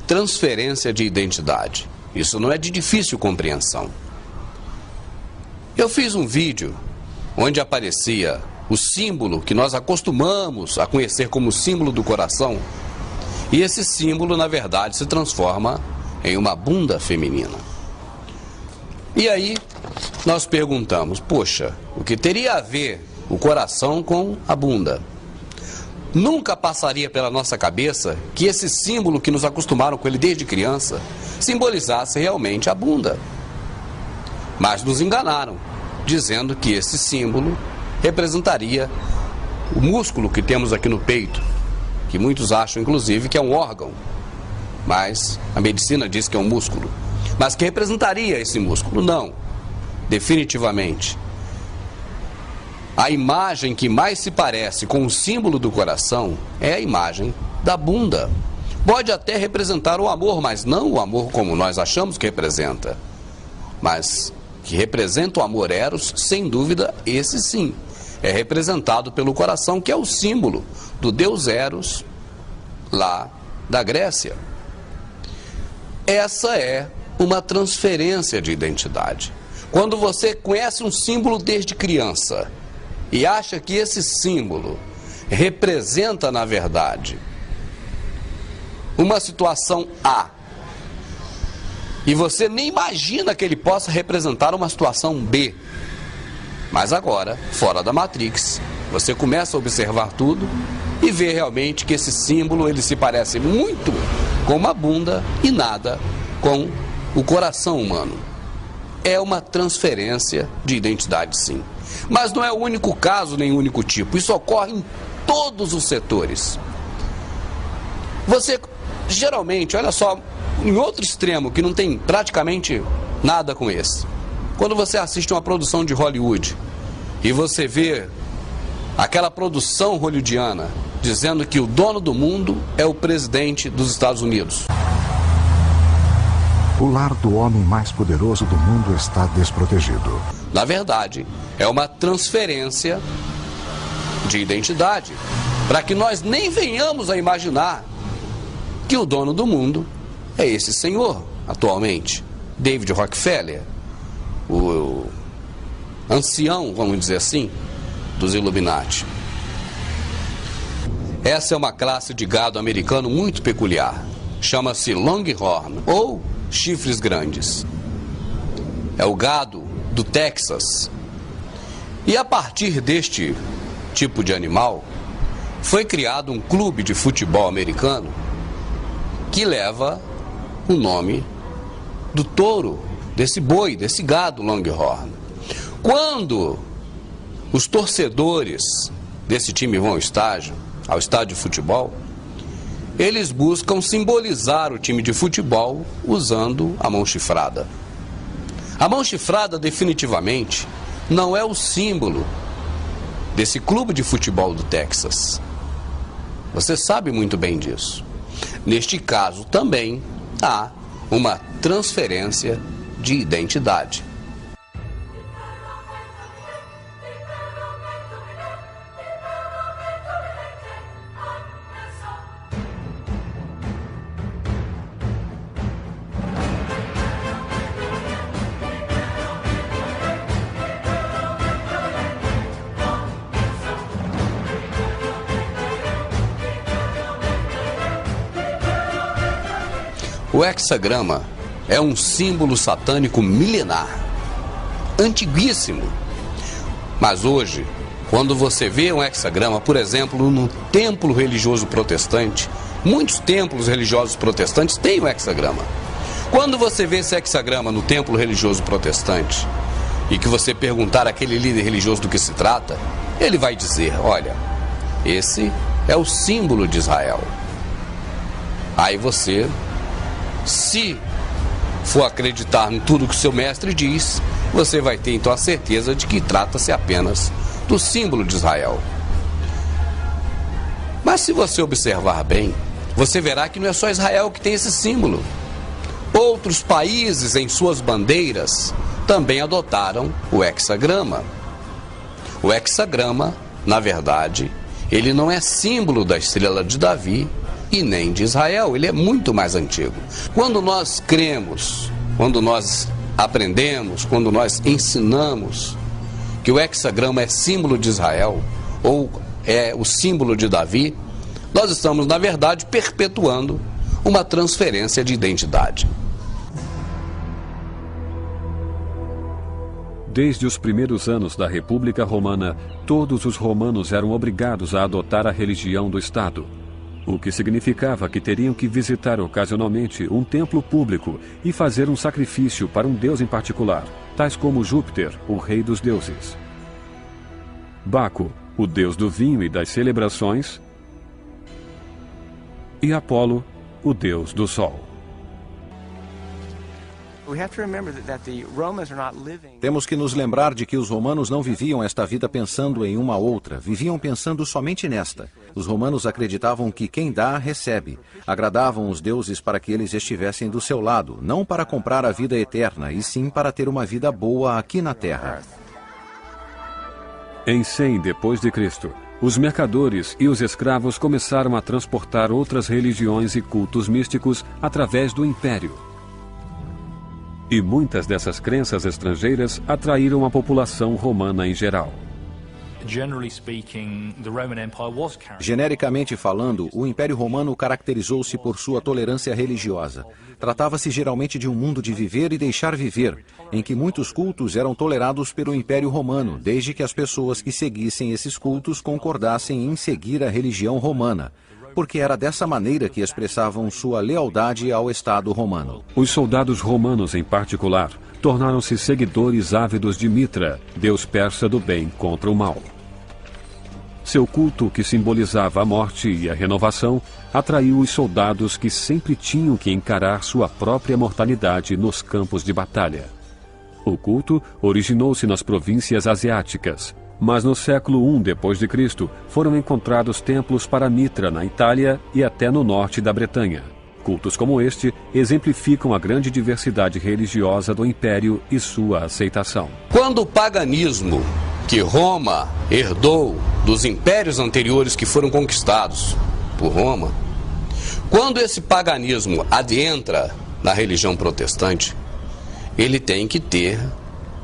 transferência de identidade. Isso não é de difícil compreensão. Eu fiz um vídeo onde aparecia o símbolo que nós acostumamos a conhecer como símbolo do coração, e esse símbolo, na verdade, se transforma em uma bunda feminina. E aí nós perguntamos, poxa, o que teria a ver o coração com a bunda? Nunca passaria pela nossa cabeça que esse símbolo que nos acostumaram com ele desde criança simbolizasse realmente a bunda. Mas nos enganaram, dizendo que esse símbolo representaria o músculo que temos aqui no peito, que muitos acham, inclusive, que é um órgão, mas a medicina diz que é um músculo, mas que representaria esse músculo. Não, definitivamente. A imagem que mais se parece com o símbolo do coração é a imagem da bunda. Pode até representar o amor, mas não o amor como nós achamos que representa, mas que representa o amor eros, sem dúvida, esse sim é representado pelo coração, que é o símbolo do deus Eros lá da Grécia. Essa é uma transferência de identidade. Quando você conhece um símbolo desde criança e acha que esse símbolo representa, na verdade, uma situação A, e você nem imagina que ele possa representar uma situação B, mas agora, fora da Matrix, você começa a observar tudo e vê realmente que esse símbolo ele se parece muito com uma bunda e nada com o coração humano. É uma transferência de identidade, sim. Mas não é o único caso, nem o único tipo. Isso ocorre em todos os setores. Você, geralmente, olha só, em outro extremo, que não tem praticamente nada com esse. Quando você assiste uma produção de Hollywood e você vê aquela produção hollywoodiana dizendo que o dono do mundo é o presidente dos Estados Unidos. O lar do homem mais poderoso do mundo está desprotegido. Na verdade, é uma transferência de identidade, para que nós nem venhamos a imaginar que o dono do mundo é esse senhor, atualmente, David Rockefeller, o ancião, vamos dizer assim, dos Illuminati. Essa é uma classe de gado americano muito peculiar. Chama-se Longhorn, ou chifres grandes. É o gado do Texas. E a partir deste tipo de animal, foi criado um clube de futebol americano que leva o nome do touro, desse boi, desse gado Longhorn. Quando os torcedores desse time vão ao estádio de futebol, eles buscam simbolizar o time de futebol usando a mão chifrada. A mão chifrada definitivamente não é o símbolo desse clube de futebol do Texas. Você sabe muito bem disso. Neste caso também há uma transferência de identidade. O hexagrama é um símbolo satânico milenar, antiguíssimo. Mas hoje, quando você vê um hexagrama, por exemplo, no templo religioso protestante, muitos templos religiosos protestantes têm o hexagrama. Quando você vê esse hexagrama no templo religioso protestante e que você perguntar àquele líder religioso do que se trata, ele vai dizer, olha, esse é o símbolo de Israel. Aí você, se for acreditar em tudo que o seu mestre diz, você vai ter então a certeza de que trata-se apenas do símbolo de Israel. Mas se você observar bem, você verá que não é só Israel que tem esse símbolo. Outros países em suas bandeiras também adotaram o hexagrama. O hexagrama, na verdade, ele não é símbolo da estrela de Davi e nem de Israel, ele é muito mais antigo. Quando nós cremos, quando nós aprendemos, quando nós ensinamos que o hexagrama é símbolo de Israel, ou é o símbolo de Davi, nós estamos, na verdade, perpetuando uma transferência de identidade. Desde os primeiros anos da República Romana, todos os romanos eram obrigados a adotar a religião do Estado, o que significava que teriam que visitar ocasionalmente um templo público e fazer um sacrifício para um deus em particular, tais como Júpiter, o rei dos deuses, Baco, o deus do vinho e das celebrações, e Apolo, o deus do sol. Temos que nos lembrar de que os romanos não viviam esta vida pensando em uma outra, viviam pensando somente nesta. Os romanos acreditavam que quem dá, recebe. Agradavam os deuses para que eles estivessem do seu lado, não para comprar a vida eterna, e sim para ter uma vida boa aqui na terra. Em 100 d.C., os mercadores e os escravos começaram a transportar outras religiões e cultos místicos através do império. E muitas dessas crenças estrangeiras atraíram a população romana em geral. Genericamente falando, o Império Romano caracterizou-se por sua tolerância religiosa. Tratava-se geralmente de um mundo de viver e deixar viver, em que muitos cultos eram tolerados pelo Império Romano, desde que as pessoas que seguissem esses cultos concordassem em seguir a religião romana, porque era dessa maneira que expressavam sua lealdade ao Estado romano. Os soldados romanos, em particular, tornaram-se seguidores ávidos de Mitra, deus persa do bem contra o mal. Seu culto, que simbolizava a morte e a renovação, atraiu os soldados que sempre tinham que encarar sua própria mortalidade nos campos de batalha. O culto originou-se nas províncias asiáticas, mas no século I d.C. foram encontrados templos para Mitra na Itália e até no norte da Bretanha. Cultos como este exemplificam a grande diversidade religiosa do Império e sua aceitação. Quando o paganismo que Roma herdou dos impérios anteriores que foram conquistados por Roma, quando esse paganismo adentra na religião protestante, ele tem que ter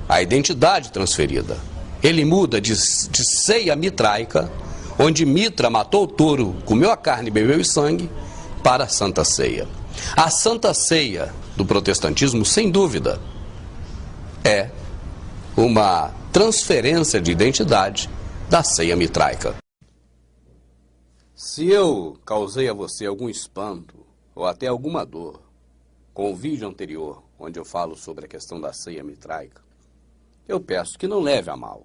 a identidade transferida. Ele muda de ceia mitraica, onde Mitra matou o touro, comeu a carne e bebeu o sangue, para a Santa Ceia. A Santa Ceia do protestantismo, sem dúvida, é uma transferência de identidade da ceia mitraica. Se eu causei a você algum espanto ou até alguma dor com o vídeo anterior, onde eu falo sobre a questão da ceia mitraica, eu peço que não leve a mal.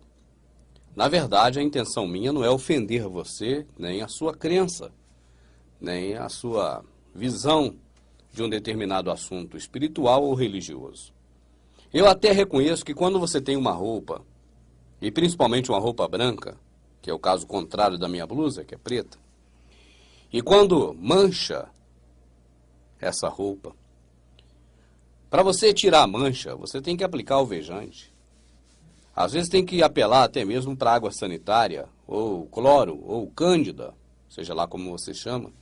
Na verdade, a intenção minha não é ofender você, nem a sua crença, nem a sua visão de um determinado assunto espiritual ou religioso. Eu até reconheço que quando você tem uma roupa, e principalmente uma roupa branca, que é o caso contrário da minha blusa, que é preta, e quando mancha essa roupa, para você tirar a mancha, você tem que aplicar alvejante. Às vezes tem que apelar até mesmo para água sanitária, ou cloro, ou cândida, seja lá como você chama.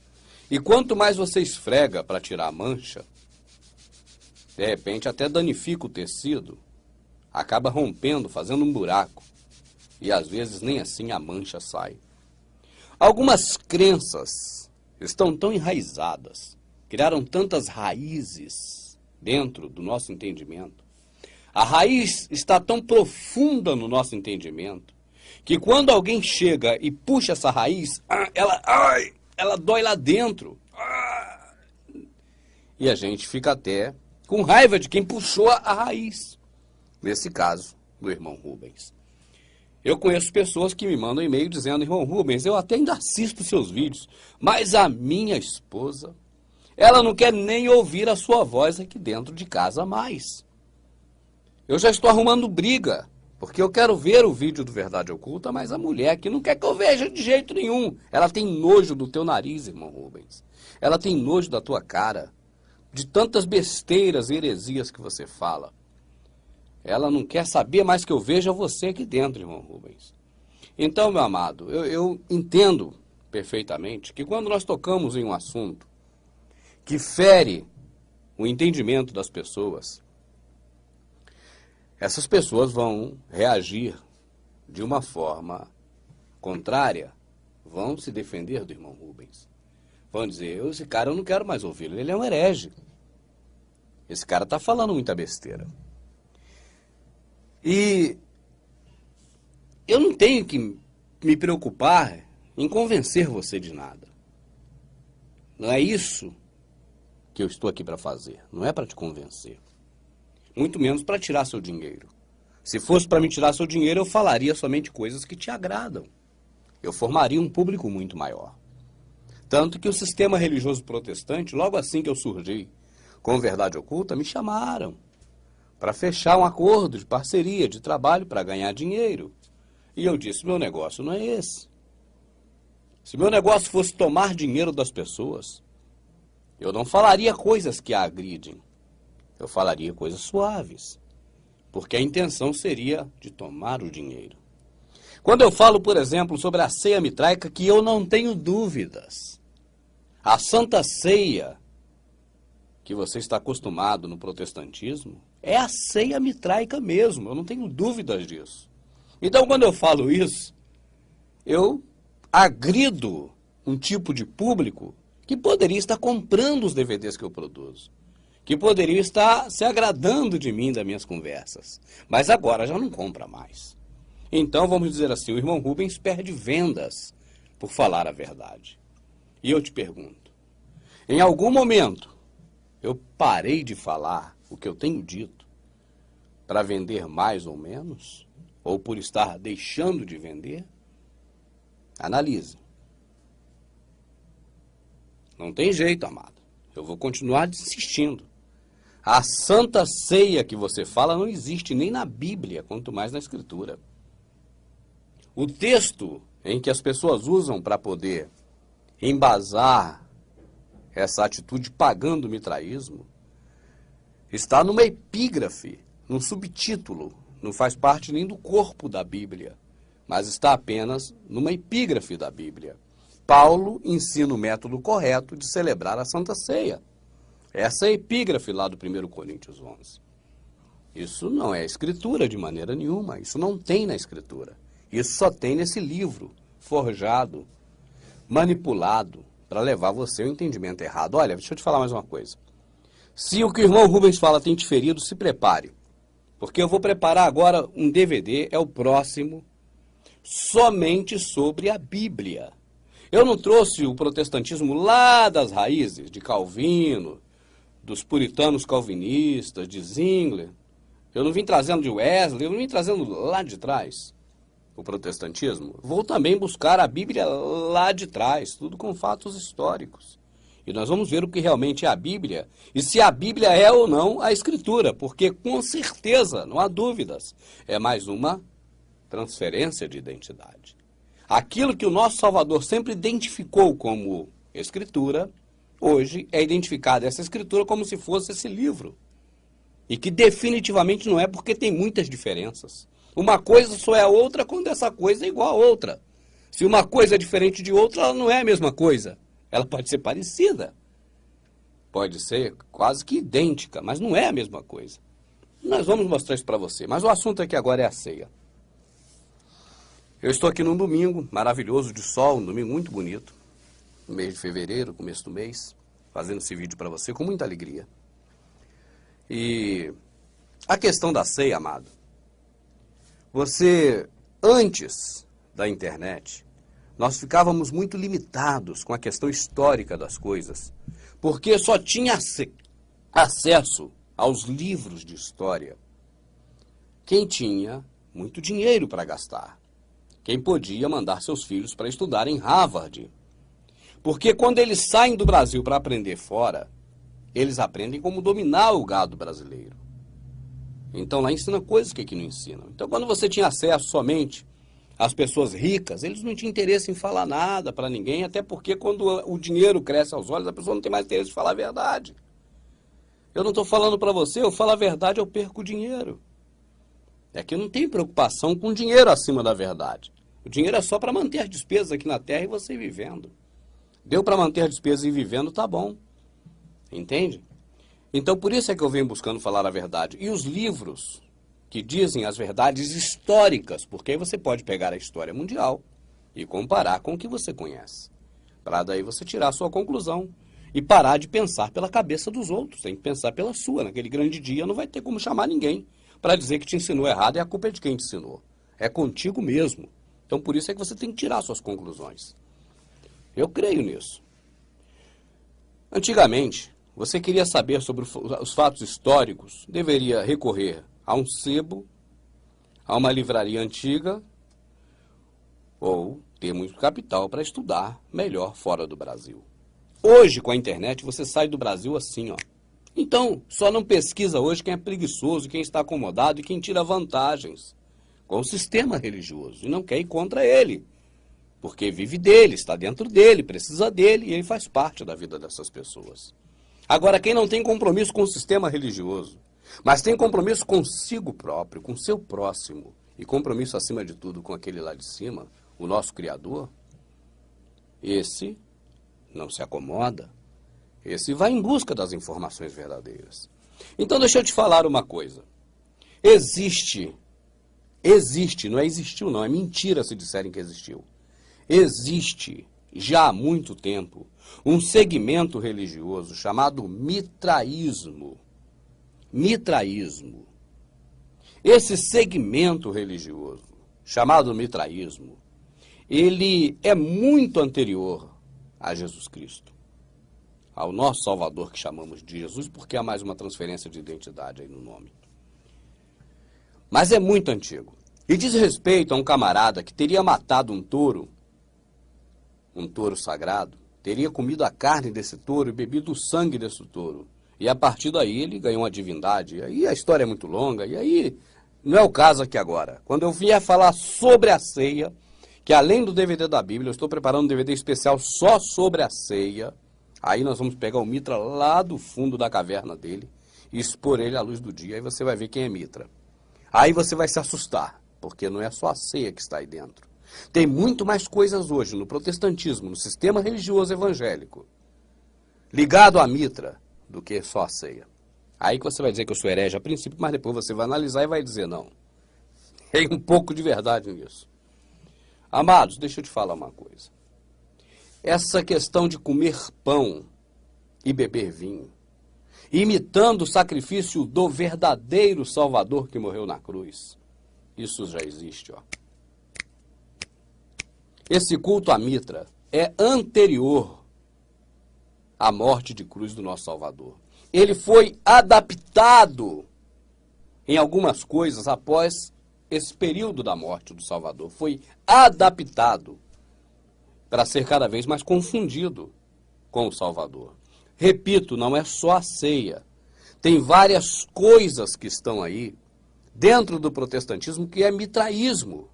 E quanto mais você esfrega para tirar a mancha, de repente até danifica o tecido, acaba rompendo, fazendo um buraco. E às vezes nem assim a mancha sai. Algumas crenças estão tão enraizadas, criaram tantas raízes dentro do nosso entendimento. A raiz está tão profunda no nosso entendimento que quando alguém chega e puxa essa raiz, ela dói lá dentro. E a gente fica até com raiva de quem puxou a raiz. Nesse caso, do irmão Rubens. Eu conheço pessoas que me mandam e-mail dizendo: irmão Rubens, eu até ainda assisto seus vídeos, mas a minha esposa, ela não quer nem ouvir a sua voz aqui dentro de casa mais. Eu já estou arrumando briga, porque eu quero ver o vídeo do Verdade Oculta, mas a mulher que não quer que eu veja de jeito nenhum. Ela tem nojo do teu nariz, irmão Rubens. Ela tem nojo da tua cara, de tantas besteiras e heresias que você fala. Ela não quer saber mais que eu veja você aqui dentro, irmão Rubens. Então, meu amado, eu entendo perfeitamente que quando nós tocamos em um assunto que fere o entendimento das pessoas, essas pessoas vão reagir de uma forma contrária, vão se defender do irmão Rubens. Vão dizer, esse cara eu não quero mais ouvi-lo, ele é um herege. Esse cara está falando muita besteira. E eu não tenho que me preocupar em convencer você de nada. Não é isso que eu estou aqui para fazer. Não é para te convencer. Muito menos para tirar seu dinheiro. Se fosse para me tirar seu dinheiro, eu falaria somente coisas que te agradam. Eu formaria um público muito maior. Tanto que o sistema religioso protestante, logo assim que eu surgi com Verdade Oculta, me chamaram para fechar um acordo de parceria, de trabalho para ganhar dinheiro. E eu disse, meu negócio não é esse. Se meu negócio fosse tomar dinheiro das pessoas, eu não falaria coisas que a agridem. Eu falaria coisas suaves. Porque a intenção seria de tomar o dinheiro. Quando eu falo, por exemplo, sobre a ceia mitraica, que eu não tenho dúvidas. A Santa Ceia, que você está acostumado no protestantismo, é a ceia mitraica mesmo. Eu não tenho dúvidas disso. Então, quando eu falo isso, eu agrido um tipo de público que poderia estar comprando os DVDs que eu produzo, que poderia estar se agradando de mim, das minhas conversas, mas agora já não compra mais. Então, vamos dizer assim, o irmão Rubens perde vendas por falar a verdade. E eu te pergunto, em algum momento eu parei de falar o que eu tenho dito para vender mais ou menos? Ou por estar deixando de vender? Analise. Não tem jeito, amado. Eu vou continuar insistindo. A Santa Ceia que você fala não existe nem na Bíblia, quanto mais na Escritura. O texto em que as pessoas usam para poder embasar essa atitude pagã do mitraísmo está numa epígrafe, num subtítulo. Não faz parte nem do corpo da Bíblia, mas está apenas numa epígrafe da Bíblia. Paulo ensina o método correto de celebrar a Santa Ceia. Essa é a epígrafe lá do 1 Coríntios 11. Isso não é escritura de maneira nenhuma, isso não tem na escritura. Isso só tem nesse livro, forjado, manipulado, para levar você ao entendimento errado. Olha, deixa eu te falar mais uma coisa. Se o que o irmão Rubens fala tem te ferido, se prepare. Porque eu vou preparar agora um DVD, é o próximo, somente sobre a Bíblia. Eu não trouxe o protestantismo lá das raízes, de Calvino, dos puritanos calvinistas, de Zwingli. Eu não vim trazendo de Wesley, eu não vim trazendo lá de trás o protestantismo. Vou também buscar a Bíblia lá de trás, tudo com fatos históricos. E nós vamos ver o que realmente é a Bíblia e se a Bíblia é ou não a Escritura, porque com certeza, não há dúvidas, é mais uma transferência de identidade. Aquilo que o nosso Salvador sempre identificou como Escritura, hoje é identificada essa Escritura como se fosse esse livro. E que definitivamente não é, porque tem muitas diferenças. Uma coisa só é a outra quando essa coisa é igual a outra. Se uma coisa é diferente de outra, ela não é a mesma coisa. Ela pode ser parecida, pode ser quase que idêntica, mas não é a mesma coisa. Nós vamos mostrar isso para você, mas o assunto aqui agora é a ceia. Eu estou aqui num domingo maravilhoso de sol, um domingo muito bonito, no mês de fevereiro, começo do mês, fazendo esse vídeo para você com muita alegria. E a questão da ceia, amado, você, antes da internet, nós ficávamos muito limitados com a questão histórica das coisas, porque só tinha acesso aos livros de história quem tinha muito dinheiro para gastar, quem podia mandar seus filhos para estudar em Harvard. Porque quando eles saem do Brasil para aprender fora, eles aprendem como dominar o gado brasileiro. Então lá ensina coisas que aqui não ensinam. Então quando você tinha acesso somente as pessoas ricas, eles não tinham interesse em falar nada para ninguém, até porque quando o dinheiro cresce aos olhos, a pessoa não tem mais interesse em falar a verdade. Eu não estou falando para você, eu falo a verdade, eu perco dinheiro. É que eu não tenho preocupação com dinheiro acima da verdade. O dinheiro é só para manter as despesas aqui na terra e você vivendo. Deu para manter as despesas e vivendo, tá bom. Entende? Então, por isso é que eu venho buscando falar a verdade. E os livros que dizem as verdades históricas, porque aí você pode pegar a história mundial e comparar com o que você conhece. Para daí você tirar a sua conclusão e parar de pensar pela cabeça dos outros. Tem que pensar pela sua. Naquele grande dia não vai ter como chamar ninguém para dizer que te ensinou errado e a culpa é de quem te ensinou. É contigo mesmo. Então, por isso é que você tem que tirar suas conclusões. Eu creio nisso. Antigamente, você queria saber sobre os fatos históricos, deveria recorrer a um sebo, a uma livraria antiga, ou ter muito capital para estudar melhor fora do Brasil. Hoje, com a internet, você sai do Brasil assim, ó. Então, só não pesquisa hoje quem é preguiçoso, quem está acomodado e quem tira vantagens com o sistema religioso e não quer ir contra ele, porque vive dele, está dentro dele, precisa dele e ele faz parte da vida dessas pessoas. Agora, quem não tem compromisso com o sistema religioso, mas tem compromisso consigo próprio, com seu próximo e compromisso acima de tudo com aquele lá de cima, o nosso Criador, esse não se acomoda, esse vai em busca das informações verdadeiras. Então deixa eu te falar uma coisa. Existe, não é existiu não, é mentira se disserem que existiu. Existe, já há muito tempo, um segmento religioso chamado mitraísmo. Mitraísmo. Esse segmento religioso, chamado mitraísmo, ele é muito anterior a Jesus Cristo, ao nosso Salvador, que chamamos de Jesus, porque há mais uma transferência de identidade aí no nome. Mas é muito antigo. E diz respeito a um camarada que teria matado um touro sagrado, teria comido a carne desse touro e bebido o sangue desse touro. E a partir daí ele ganhou uma divindade. E aí a história é muito longa, e aí não é o caso aqui agora. Quando eu vier falar sobre a ceia, que além do DVD da Bíblia, eu estou preparando um DVD especial só sobre a ceia. Aí nós vamos pegar o Mitra lá do fundo da caverna dele e expor ele à luz do dia. Aí você vai ver quem é Mitra. Aí você vai se assustar, porque não é só a ceia que está aí dentro. Tem muito mais coisas hoje no protestantismo, no sistema religioso evangélico, ligado à Mitra, do que só a ceia. Aí que você vai dizer que eu sou herege a princípio, mas depois você vai analisar e vai dizer não. Tem um pouco de verdade nisso. Amados, deixa eu te falar uma coisa. Essa questão de comer pão e beber vinho, imitando o sacrifício do verdadeiro Salvador que morreu na cruz, isso já existe, ó. Esse culto à Mitra é anterior à morte de cruz do nosso Salvador. Ele foi adaptado em algumas coisas após esse período da morte do Salvador. Foi adaptado para ser cada vez mais confundido com o Salvador. Repito, não é só a ceia. Tem várias coisas que estão aí dentro do protestantismo que é mitraísmo.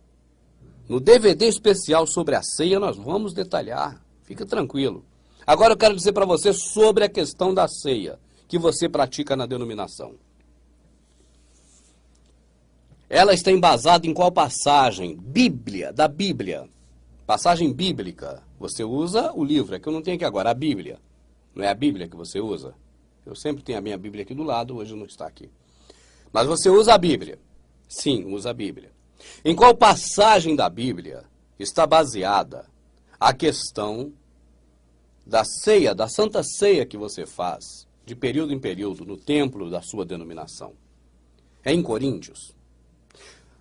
No DVD especial sobre a ceia nós vamos detalhar. Fica tranquilo. Agora eu quero dizer para você sobre a questão da ceia que você pratica na denominação. Ela está embasada em qual passagem? Da Bíblia. Passagem bíblica. Você usa o livro, é que eu não tenho aqui agora, a Bíblia. Não é a Bíblia que você usa? Eu sempre tenho a minha Bíblia aqui do lado, hoje não está aqui. Mas você usa a Bíblia. Sim, usa a Bíblia. Em qual passagem da Bíblia está baseada a questão da ceia, da santa ceia que você faz, de período em período, no templo da sua denominação? É em Coríntios.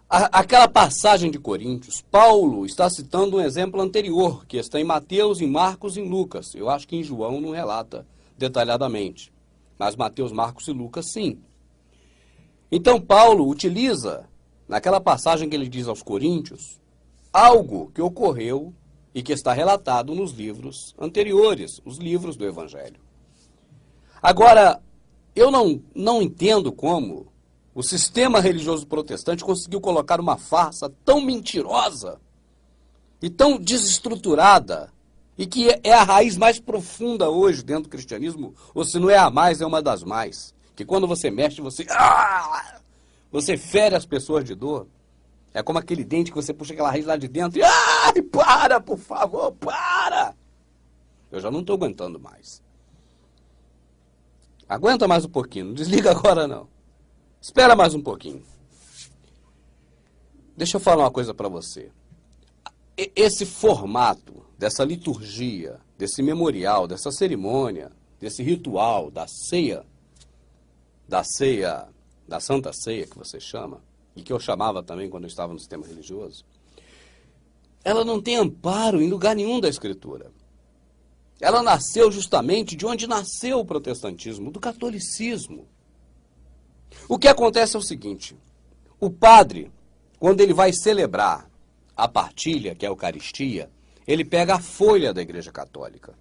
Aquela passagem de Coríntios, Paulo está citando um exemplo anterior, que está em Mateus, em Marcos e em Lucas. Eu acho que em João não relata detalhadamente, mas Mateus, Marcos e Lucas sim. Então Paulo utiliza, naquela passagem que ele diz aos Coríntios, algo que ocorreu e que está relatado nos livros anteriores, os livros do Evangelho. Agora, eu não entendo como o sistema religioso protestante conseguiu colocar uma farsa tão mentirosa e tão desestruturada, e que é a raiz mais profunda hoje dentro do cristianismo, ou se não é a mais, é uma das mais. Que quando você mexe, você fere as pessoas de dor. É como aquele dente que você puxa aquela raiz lá de dentro e... Ai, para, por favor, para! Eu já não estou aguentando mais. Aguenta mais um pouquinho, não desliga agora não. Espera mais um pouquinho. Deixa eu falar uma coisa para você. Esse formato dessa liturgia, desse memorial, dessa cerimônia, desse ritual da ceia, da Santa Ceia que você chama, e que eu chamava também quando eu estava no sistema religioso, ela não tem amparo em lugar nenhum da Escritura. Ela nasceu justamente de onde nasceu o protestantismo, do catolicismo. O que acontece é o seguinte, o padre, quando ele vai celebrar a partilha, que é a Eucaristia, ele pega a folha da Igreja Católica.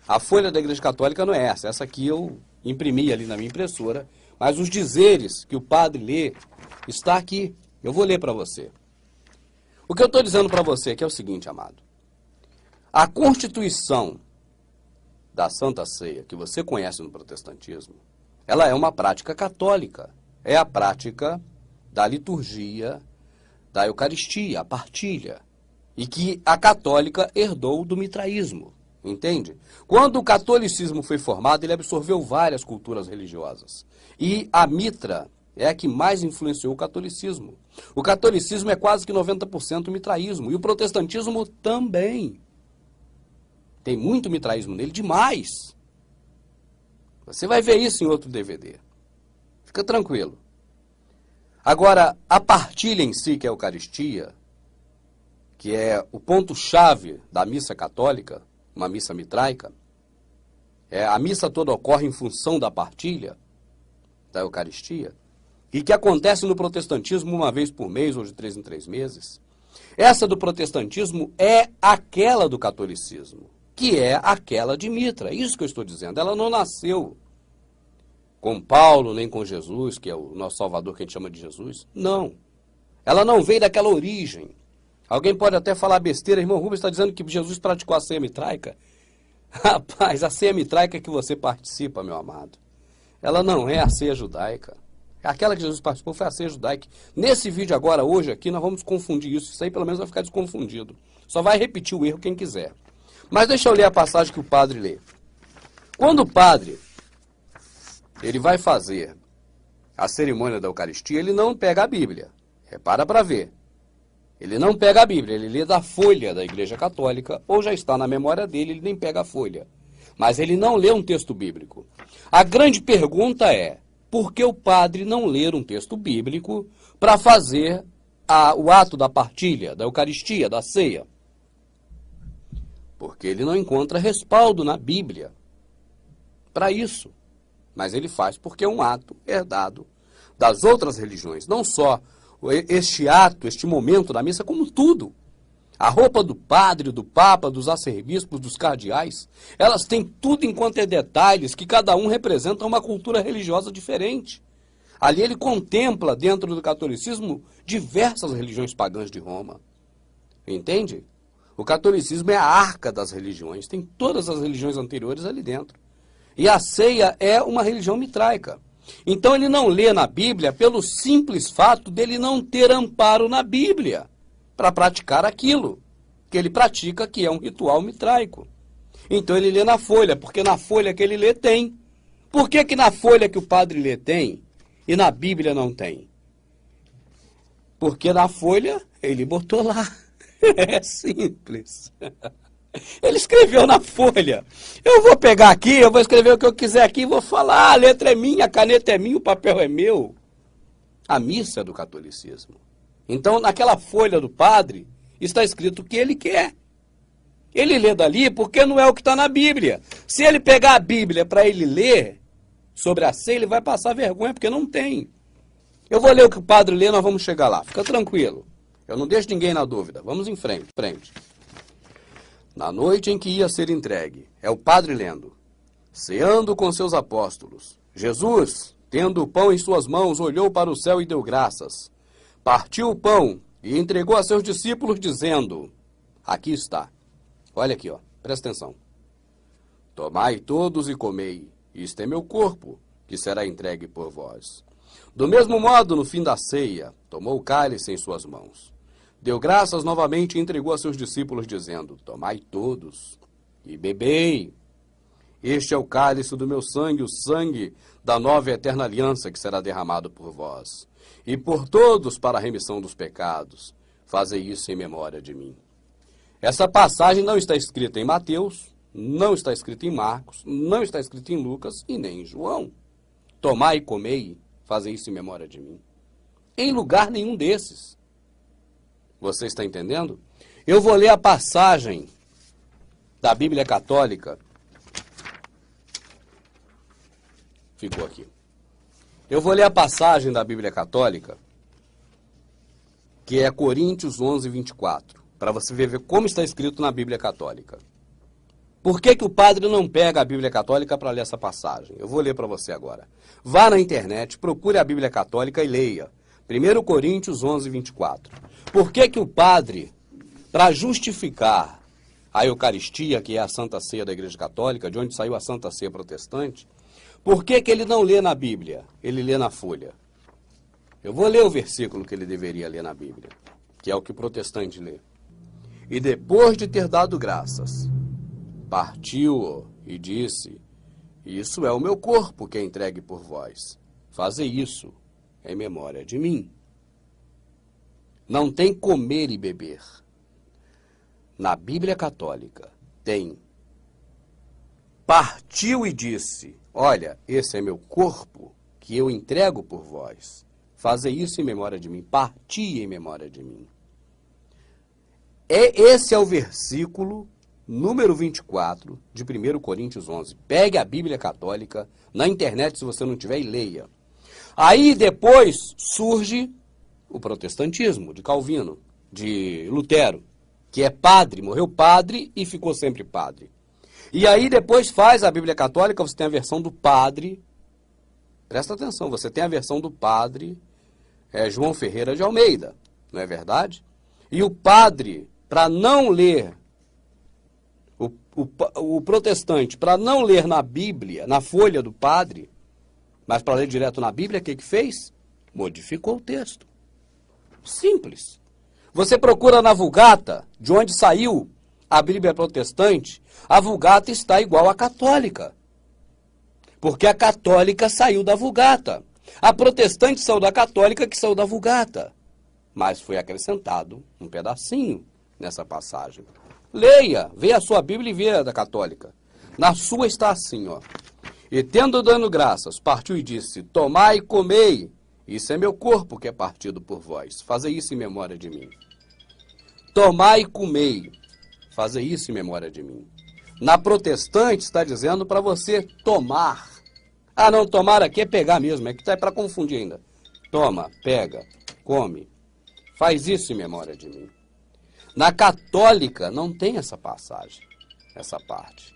A folha da Igreja Católica não é essa aqui eu imprimi ali na minha impressora, mas os dizeres que o padre lê está aqui. Eu vou ler para você. O que eu estou dizendo para você aqui é o seguinte, amado. A Constituição da Santa Ceia, que você conhece no protestantismo, ela é uma prática católica. É a prática da liturgia, da Eucaristia, a partilha. E que a católica herdou do mitraísmo. Entende? Quando o catolicismo foi formado, ele absorveu várias culturas religiosas. E a mitra é a que mais influenciou o catolicismo. O catolicismo é quase que 90% mitraísmo. E o protestantismo também. Tem muito mitraísmo nele, demais. Você vai ver isso em outro DVD. Fica tranquilo. Agora, a partilha em si, que é a Eucaristia, que é o ponto-chave da missa católica, uma missa mitraica, a missa toda ocorre em função da partilha, da Eucaristia, e que acontece no protestantismo uma vez por mês, ou de 3 em 3 meses. Essa do protestantismo é aquela do catolicismo, que é aquela de mitra. Isso que eu estou dizendo. Ela não nasceu com Paulo, nem com Jesus, que é o nosso Salvador, que a gente chama de Jesus. Não. Ela não veio daquela origem. Alguém pode até falar besteira, irmão Rubens está dizendo que Jesus praticou a ceia mitraica. Rapaz, a ceia mitraica que você participa, meu amado, ela não é a ceia judaica. Aquela que Jesus participou foi a ceia judaica. Nesse vídeo agora, hoje aqui, nós vamos confundir isso. Isso aí pelo menos vai ficar desconfundido. Só vai repetir o erro quem quiser. Mas deixa eu ler a passagem que o padre lê. Quando o padre ele vai fazer a cerimônia da Eucaristia, ele não pega a Bíblia. Repara para ver. Ele não pega a Bíblia, ele lê da folha da Igreja Católica, ou já está na memória dele, ele nem pega a folha. Mas ele não lê um texto bíblico. A grande pergunta é, por que o padre não ler um texto bíblico para fazer o ato da partilha, da Eucaristia, da ceia? Porque ele não encontra respaldo na Bíblia para isso. Mas ele faz porque é um ato herdado das outras religiões. Não só este ato, este momento da missa, como tudo. A roupa do padre, do papa, dos arcebispos, dos cardeais, elas têm tudo enquanto é detalhes que cada um representa uma cultura religiosa diferente. Ali ele contempla, dentro do catolicismo, diversas religiões pagãs de Roma. Entende? O catolicismo é a arca das religiões, tem todas as religiões anteriores ali dentro. E a ceia é uma religião mitraica. Então ele não lê na Bíblia pelo simples fato dele não ter amparo na Bíblia para praticar aquilo que ele pratica, que é um ritual mitraico. Então ele lê na folha, porque na folha que ele lê tem. Por que na folha que o padre lê tem e na Bíblia não tem? Porque na folha ele botou lá. É simples. Ele escreveu na folha. Eu vou pegar aqui, eu vou escrever o que eu quiser aqui e vou falar. A letra é minha, a caneta é minha, o papel é meu. A missa é do catolicismo. Então, naquela folha do padre, está escrito o que ele quer. Ele lê dali porque não é o que está na Bíblia. Se ele pegar a Bíblia para ele ler sobre a ceia, ele vai passar vergonha, porque não tem. Eu vou ler o que o padre lê, nós vamos chegar lá. Fica tranquilo. Eu não deixo ninguém na dúvida. Vamos em frente. Na noite em que ia ser entregue, é o padre lendo, ceando com seus apóstolos, Jesus, tendo o pão em suas mãos, olhou para o céu e deu graças. Partiu o pão e entregou a seus discípulos, dizendo, aqui está. Olha aqui, ó, presta atenção. Tomai todos e comei, isto é meu corpo, que será entregue por vós. Do mesmo modo, no fim da ceia, tomou o cálice em suas mãos. Deu graças novamente e entregou a seus discípulos, dizendo: tomai todos e bebei. Este é o cálice do meu sangue, o sangue da nova e eterna aliança que será derramado por vós e por todos para a remissão dos pecados. Fazei isso em memória de mim. Essa passagem não está escrita em Mateus, não está escrita em Marcos, não está escrita em Lucas e nem em João. Tomai e comei, fazei isso em memória de mim. Em lugar nenhum desses. Você está entendendo? Eu vou ler a passagem da Bíblia Católica. Ficou aqui. Eu vou ler a passagem da Bíblia Católica, que é Coríntios 11, 24, para você ver como está escrito na Bíblia Católica. Por que o padre não pega a Bíblia Católica para ler essa passagem? Eu vou ler para você agora. Vá na internet, procure a Bíblia Católica e leia. 1 Coríntios 11, 24. Por que o padre, para justificar a Eucaristia, que é a Santa Ceia da Igreja Católica, de onde saiu a Santa Ceia protestante, por que ele não lê na Bíblia? Ele lê na folha. Eu vou ler o versículo que ele deveria ler na Bíblia, que é o que o protestante lê. E depois de ter dado graças, partiu e disse: isso é o meu corpo que é entregue por vós. Fazei isso em memória de mim. Não tem comer e beber. Na Bíblia Católica tem: partiu e disse: olha, esse é meu corpo que eu entrego por vós. Fazei isso em memória de mim. Parti em memória de mim. Esse é o versículo número 24 de 1 Coríntios 11. Pegue a Bíblia Católica na internet, se você não tiver, e leia. Aí depois surge o protestantismo de Calvino, de Lutero, que é padre, morreu padre e ficou sempre padre. E aí depois faz a Bíblia Católica, você tem a versão do padre, presta atenção, você tem a versão do padre João Ferreira de Almeida, não é verdade? E o padre, para não ler, o protestante, para não ler na Bíblia, na folha do padre, mas para ler direto na Bíblia, o que fez? Modificou o texto. Simples. Você procura na Vulgata, de onde saiu a Bíblia protestante, a Vulgata está igual à católica. Porque a católica saiu da Vulgata. A protestante saiu da católica, que saiu da Vulgata. Mas foi acrescentado um pedacinho nessa passagem. Leia, veja a sua Bíblia e veja a da católica. Na sua está assim, ó. E tendo dado graças, partiu e disse: tomai e comei, isso é meu corpo que é partido por vós. Fazei isso em memória de mim. Tomai e comei, fazei isso em memória de mim. Na protestante está dizendo para você tomar. Ah, não, tomar aqui é pegar mesmo, é que é para confundir ainda. Toma, pega, come. Faz isso em memória de mim. Na católica não tem essa passagem, essa parte.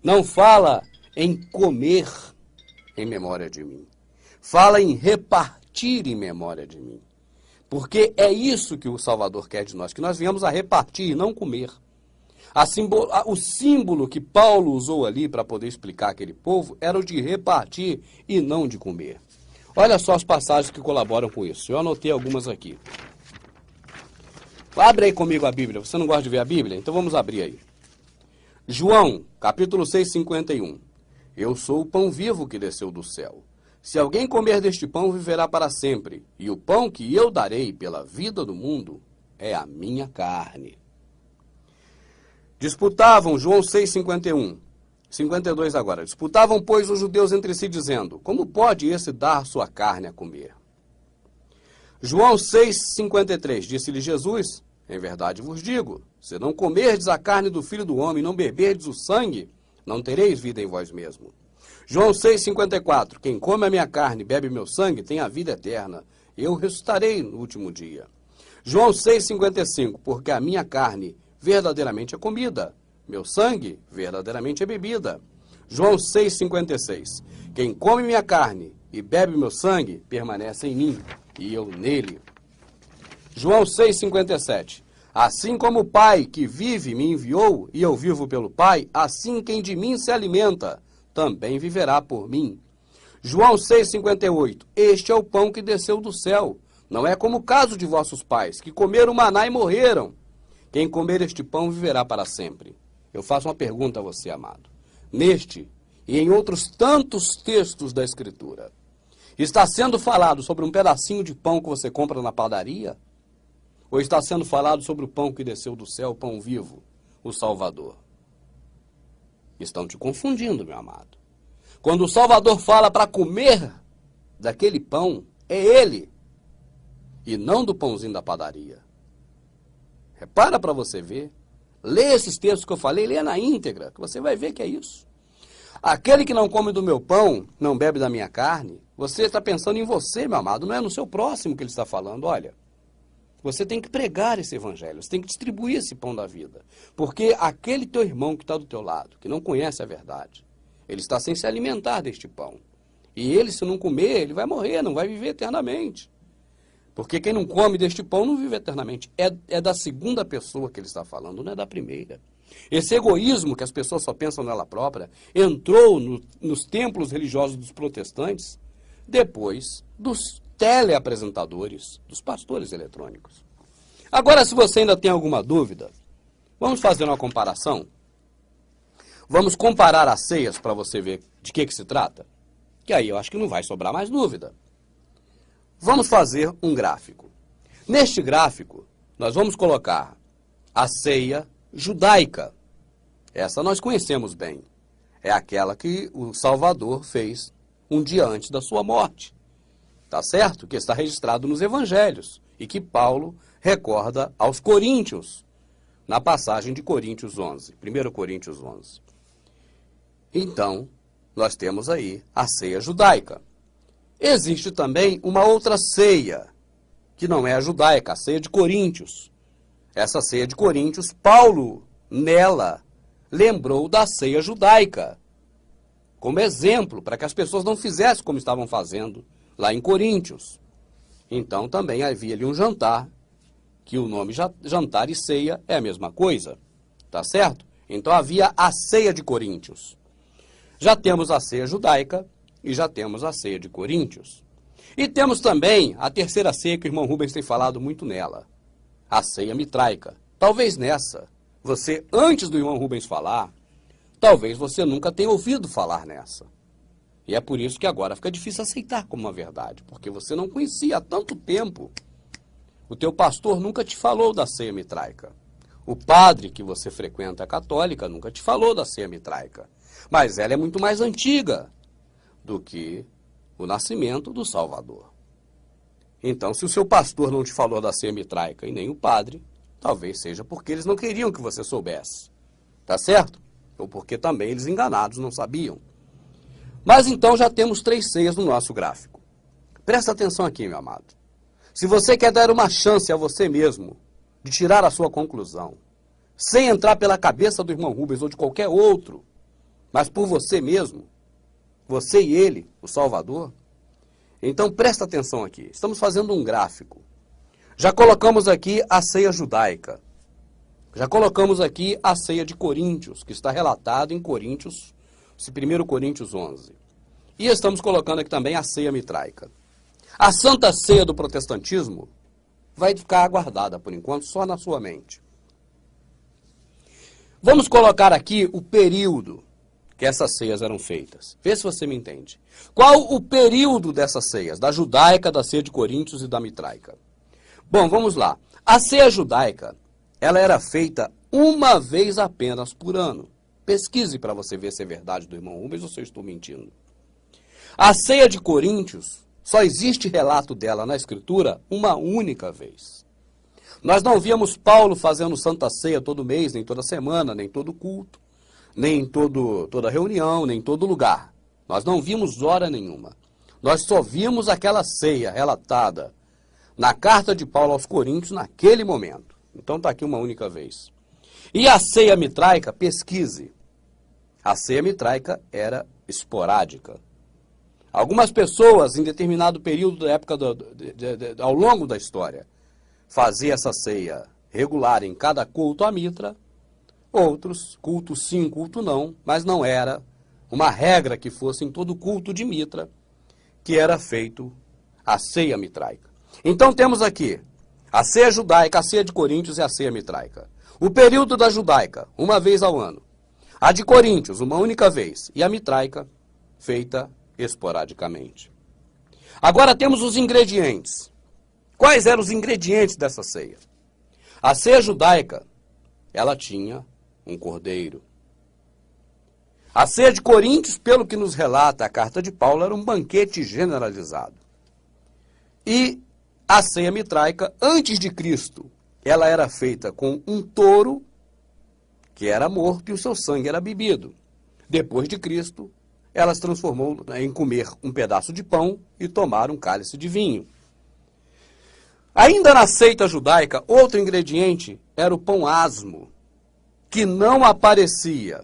Não fala em comer em memória de mim. Fala em repartir em memória de mim. Porque é isso que o Salvador quer de nós, que nós viemos a repartir e não comer. O símbolo que Paulo usou ali para poder explicar aquele povo era o de repartir e não de comer. Olha só as passagens que colaboram com isso. Eu anotei algumas aqui. Abre aí comigo a Bíblia. Você não gosta de ver a Bíblia? Então vamos abrir aí. João, capítulo 6, 51. Eu sou o pão vivo que desceu do céu. Se alguém comer deste pão, viverá para sempre. E o pão que eu darei pela vida do mundo é a minha carne. Disputavam, João 6, 51. 52 agora. Disputavam, pois, os judeus entre si, dizendo: como pode esse dar sua carne a comer? João 6, 53. Disse-lhe Jesus: em verdade vos digo, se não comerdes a carne do Filho do Homem e não beberdes o sangue, não tereis vida em vós mesmo. João 6, 54. Quem come a minha carne e bebe meu sangue tem a vida eterna. Eu ressuscitarei no último dia. João 6, 55. Porque a minha carne verdadeiramente é comida, meu sangue verdadeiramente é bebida. João 6, 56. Quem come minha carne e bebe meu sangue permanece em mim e eu nele. João 6, 57. Assim como o Pai que vive me enviou e eu vivo pelo Pai, assim quem de mim se alimenta também viverá por mim. João 6,58. Este é o pão que desceu do céu. Não é como o caso de vossos pais, que comeram maná e morreram. Quem comer este pão viverá para sempre. Eu faço uma pergunta a você, amado. Neste e em outros tantos textos da Escritura, está sendo falado sobre um pedacinho de pão que você compra na padaria? Ou está sendo falado sobre o pão que desceu do céu, o pão vivo, o Salvador? Estão te confundindo, meu amado. Quando o Salvador fala para comer daquele pão, é ele, e não do pãozinho da padaria. Repara para você ver. Lê esses textos que eu falei, lê na íntegra, que você vai ver que é isso. Aquele que não come do meu pão, não bebe da minha carne, você está pensando em você, meu amado, não é no seu próximo que ele está falando. Olha, você tem que pregar esse evangelho, você tem que distribuir esse pão da vida. Porque aquele teu irmão que está do teu lado, que não conhece a verdade, ele está sem se alimentar deste pão. E ele, se não comer, ele vai morrer, não vai viver eternamente. Porque quem não come deste pão não vive eternamente. É da segunda pessoa que ele está falando, não é da primeira. Esse egoísmo que as pessoas só pensam nela própria entrou nos templos religiosos dos protestantes depois dos teleapresentadores, dos pastores eletrônicos. Agora, se você ainda tem alguma dúvida, vamos fazer uma comparação? Vamos comparar as ceias para você ver de que se trata? Que aí eu acho que não vai sobrar mais dúvida. Vamos fazer um gráfico. Neste gráfico, nós vamos colocar a ceia judaica. Essa nós conhecemos bem. É aquela que o Salvador fez um dia antes da sua morte. Tá certo? Que está registrado nos evangelhos e que Paulo recorda aos coríntios, na passagem de Coríntios 11, 1 Coríntios 11. Então, nós temos aí a ceia judaica. Existe também uma outra ceia, que não é a judaica, a ceia de Coríntios. Essa ceia de Coríntios, Paulo, nela, lembrou da ceia judaica, como exemplo, para que as pessoas não fizessem como estavam fazendo lá em Coríntios. Então também havia ali um jantar, que o nome jantar e ceia é a mesma coisa, tá certo? Então havia a ceia de Coríntios. Já temos a ceia judaica e já temos a ceia de Coríntios. E temos também a terceira ceia que o irmão Rubens tem falado muito nela, a ceia mitraica. Talvez nessa, você, antes do irmão Rubens falar, talvez você nunca tenha ouvido falar nessa. E é por isso que agora fica difícil aceitar como uma verdade, porque você não conhecia há tanto tempo. O teu pastor nunca te falou da ceia mitraica. O padre que você frequenta, a católica, nunca te falou da ceia mitraica. Mas ela é muito mais antiga do que o nascimento do Salvador. Então, se o seu pastor não te falou da ceia mitraica e nem o padre, talvez seja porque eles não queriam que você soubesse. Tá certo? Ou porque também eles enganados não sabiam. Mas então já temos 3 ceias no nosso gráfico. Presta atenção aqui, meu amado. Se você quer dar uma chance a você mesmo de tirar a sua conclusão, sem entrar pela cabeça do irmão Rubens ou de qualquer outro, mas por você mesmo, você e ele, o Salvador, então presta atenção aqui. Estamos fazendo um gráfico. Já colocamos aqui a ceia judaica. Já colocamos aqui a ceia de Coríntios, que está relatado em Coríntios, 1 Coríntios 11. E estamos colocando aqui também a ceia mitraica. A Santa Ceia do protestantismo vai ficar aguardada, por enquanto, só na sua mente. Vamos colocar aqui o período que essas ceias eram feitas. Vê se você me entende. Qual o período dessas ceias? Da judaica, da ceia de Coríntios e da mitraica. Bom, vamos lá. A ceia judaica, ela era feita uma vez apenas por ano. Pesquise para você ver se é verdade do irmão Rubens ou se eu estou mentindo. A ceia de Coríntios, só existe relato dela na Escritura uma única vez. Nós não víamos Paulo fazendo Santa Ceia todo mês, nem toda semana, nem todo culto, nem toda reunião, nem todo lugar. Nós não vimos hora nenhuma. Nós só vimos aquela ceia relatada na carta de Paulo aos Coríntios naquele momento. Então está aqui uma única vez. E a ceia mitraica, pesquise. A ceia mitraica era esporádica. Algumas pessoas, em determinado período da época, ao longo da história, faziam essa ceia regular em cada culto à mitra. Outros, culto sim, culto não, mas não era uma regra que fosse em todo culto de mitra que era feito a ceia mitraica. Então temos aqui a ceia judaica, a ceia de Coríntios e a ceia mitraica. O período da judaica, uma vez ao ano. A de Coríntios, uma única vez. E a mitraica, feita esporadicamente. Agora temos os ingredientes. Quais eram os ingredientes dessa ceia? A ceia judaica, ela tinha um cordeiro. A ceia de Coríntios, pelo que nos relata a carta de Paulo, era um banquete generalizado. E a ceia mitraica, antes de Cristo, ela era feita com um touro que era morto e o seu sangue era bebido. Depois de Cristo, ela se transformou em comer um pedaço de pão e tomar um cálice de vinho. Ainda na seita judaica, outro ingrediente era o pão asmo, que não aparecia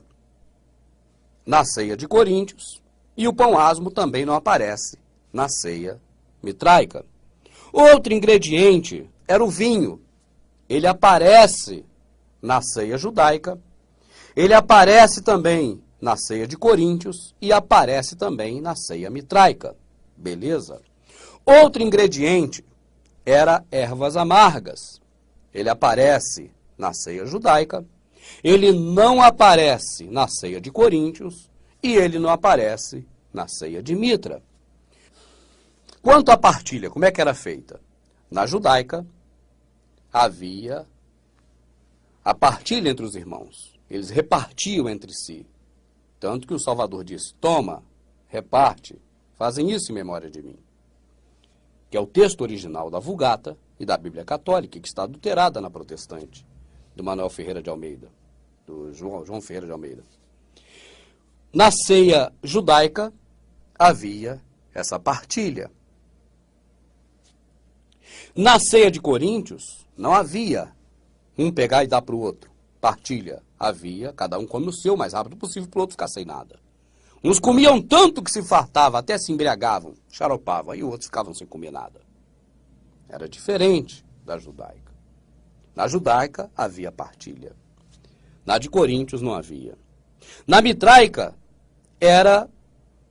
na ceia de Coríntios, e o pão asmo também não aparece na ceia mitraica. Outro ingrediente era o vinho. Ele aparece na ceia judaica, ele aparece também na ceia de Coríntios e aparece também na ceia mitraica. Beleza? Outro ingrediente era ervas amargas. Ele aparece na ceia judaica, ele não aparece na ceia de Coríntios e ele não aparece na ceia de Mitra. Quanto à partilha, como é que era feita? Na judaica havia a partilha entre os irmãos. Eles repartiam entre si. Tanto que o Salvador disse, toma, reparte, fazem isso em memória de mim. Que é o texto original da Vulgata e da Bíblia Católica, que está adulterada na protestante, do Manuel Ferreira de Almeida, do João Ferreira de Almeida. Na ceia judaica havia essa partilha. Na ceia de Coríntios não havia um pegar e dar para o outro. Partilha. Havia, cada um come o seu o mais rápido possível para o outro ficar sem nada. Uns comiam tanto que se fartavam, até se embriagavam, xaropavam, e outros ficavam sem comer nada. Era diferente da judaica. Na judaica havia partilha. Na de Coríntios não havia. Na mitraica era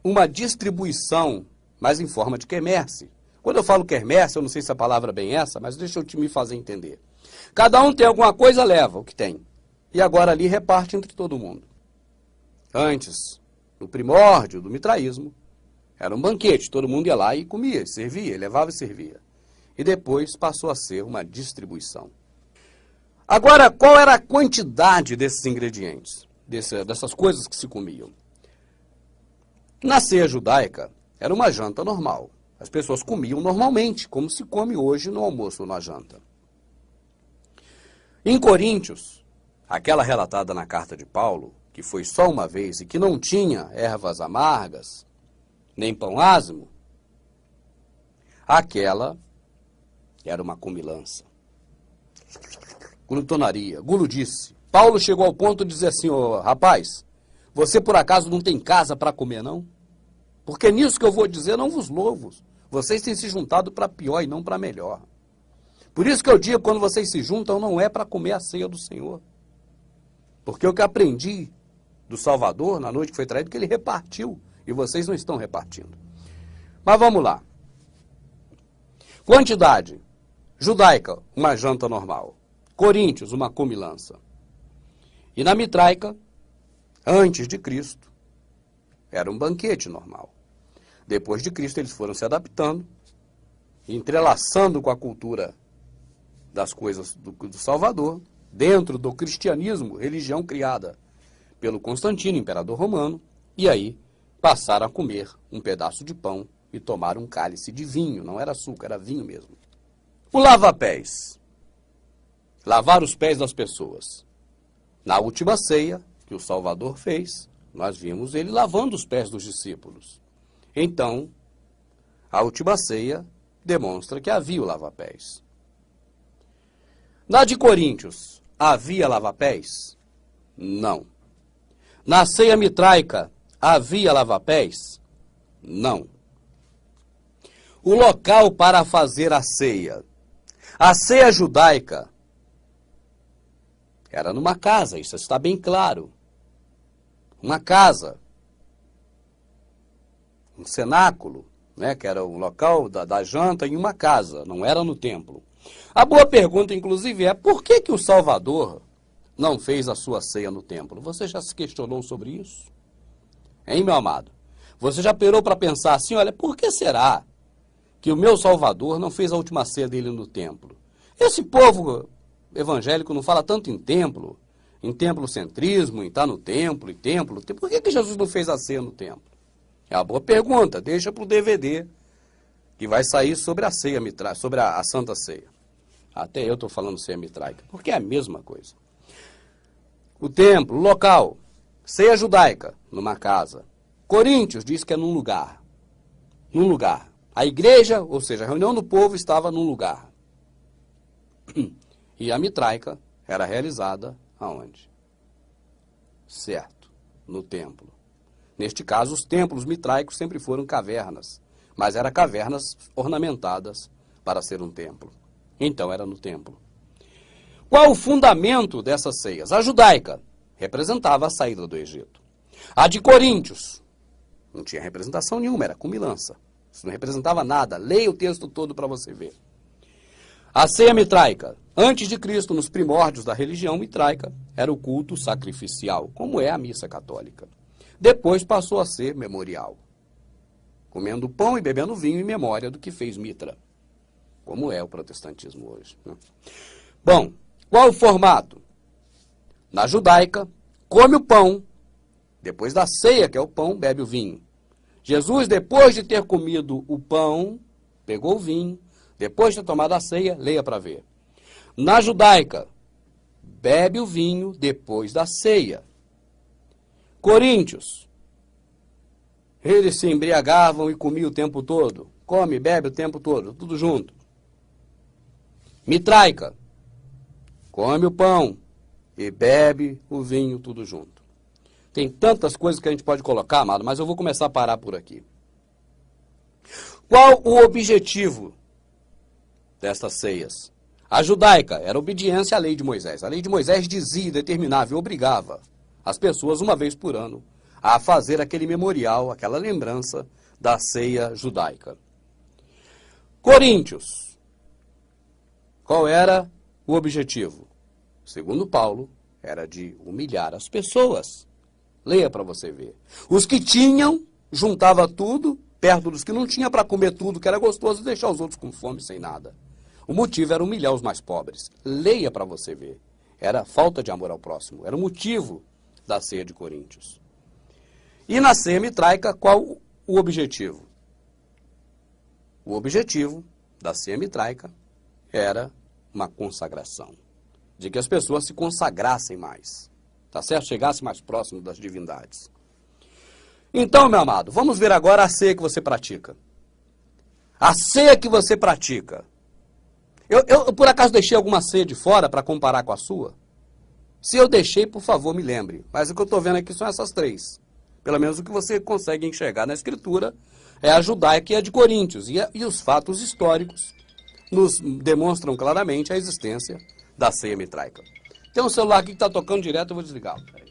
uma distribuição, mas em forma de quermesse. Quando eu falo quermesse, eu não sei se a palavra é bem essa, mas deixa eu me fazer entender. Cada um tem alguma coisa, leva o que tem. E agora ali reparte entre todo mundo. Antes, no primórdio do mitraísmo, era um banquete, todo mundo ia lá e comia, servia, levava e servia. E depois passou a ser uma distribuição. Agora, qual era a quantidade desses ingredientes, dessas coisas que se comiam? Na ceia judaica, era uma janta normal. As pessoas comiam normalmente, como se come hoje no almoço ou na janta. Em Coríntios, aquela relatada na carta de Paulo, que foi só uma vez e que não tinha ervas amargas, nem pão asmo, aquela era uma comilança. Glutonaria, guludice. Paulo chegou ao ponto de dizer assim, rapaz, você por acaso não tem casa para comer, não? Porque nisso que eu vou dizer não vos louvo. Vocês têm se juntado para pior e não para melhor. Por isso que eu digo, quando vocês se juntam, não é para comer a ceia do Senhor. Porque o que aprendi do Salvador, na noite que foi traído, que ele repartiu, e vocês não estão repartindo. Mas vamos lá. Quantidade. Judaica, uma janta normal. Coríntios, uma comilança. E na mitraica, antes de Cristo, era um banquete normal. Depois de Cristo, eles foram se adaptando, entrelaçando com a cultura das coisas do Salvador, dentro do cristianismo, religião criada pelo Constantino, imperador romano, e aí passaram a comer um pedaço de pão e tomar um cálice de vinho. Não era açúcar, era vinho mesmo. O lava-pés. Lavar os pés das pessoas. Na última ceia que o Salvador fez, nós vimos ele lavando os pés dos discípulos. Então, a última ceia demonstra que havia o lava-pés. Na de Coríntios, havia lava-pés? Não. Na ceia mitraica, havia lava-pés? Não. O local para fazer a ceia. A ceia judaica era numa casa, isso está bem claro. Uma casa. Um cenáculo, né, que era o local da janta em uma casa, não era no templo. A boa pergunta, inclusive, é por que o Salvador não fez a sua ceia no templo? Você já se questionou sobre isso? Hein, meu amado? Você já parou para pensar assim, olha, por que será que o meu Salvador não fez a última ceia dele no templo? Esse povo evangélico não fala tanto em templocentrismo, em estar no templo, e templo. Por que Jesus não fez a ceia no templo? É uma boa pergunta, deixa para o DVD que vai sair sobre a ceia mitraica, sobre a Santa Ceia. Até eu estou falando ceia mitraica, porque é a mesma coisa. O templo, o local, ceia judaica, numa casa. Coríntios diz que é num lugar. Num lugar. A igreja, ou seja, a reunião do povo estava num lugar. E a mitraica era realizada aonde? Certo, no templo. Neste caso, os templos mitraicos sempre foram cavernas, mas eram cavernas ornamentadas para ser um templo. Então era no templo. Qual o fundamento dessas ceias? A judaica representava a saída do Egito. A de Coríntios não tinha representação nenhuma, era cumilança. Isso não representava nada. Leia o texto todo para você ver. A ceia mitraica, antes de Cristo, nos primórdios da religião mitraica, era o culto sacrificial, como é a missa católica. Depois passou a ser memorial, comendo pão e bebendo vinho em memória do que fez Mitra, como é o protestantismo hoje, né? Bom, qual o formato? Na judaica, come o pão, depois da ceia, que é o pão, bebe o vinho. Jesus, depois de ter comido o pão, pegou o vinho, depois de ter tomado a ceia, leia para ver. Na judaica, bebe o vinho depois da ceia. Coríntios, eles se embriagavam e comiam o tempo todo. Come, bebe o tempo todo, tudo junto. Mitraica, come o pão e bebe o vinho tudo junto. Tem tantas coisas que a gente pode colocar, amado, mas eu vou começar a parar por aqui. Qual o objetivo destas ceias? A judaica era obediência à lei de Moisés. A lei de Moisés dizia, determinava e obrigava as pessoas, uma vez por ano, a fazer aquele memorial, aquela lembrança da ceia judaica. Coríntios. Qual era o objetivo? Segundo Paulo, era de humilhar as pessoas. Leia para você ver. Os que tinham, juntava tudo, perto dos que não tinham, para comer tudo que era gostoso e deixar os outros com fome sem nada. O motivo era humilhar os mais pobres. Leia para você ver. Era falta de amor ao próximo. Era o motivo da ceia de Coríntios. E na ceia mitraica, qual o objetivo? O objetivo da ceia mitraica era uma consagração. De que as pessoas se consagrassem mais. Tá certo? Chegassem mais próximo das divindades. Então, meu amado, vamos ver agora a ceia que você pratica. A ceia que você pratica. Eu por acaso deixei alguma ceia de fora para comparar com a sua? Se eu deixei, por favor, me lembre. Mas o que eu estou vendo aqui são essas três. Pelo menos o que você consegue enxergar na Escritura é a judaica e a de Coríntios. E os fatos históricos nos demonstram claramente a existência da ceia mitraica. Tem um celular aqui que está tocando direto, eu vou desligar. Peraí.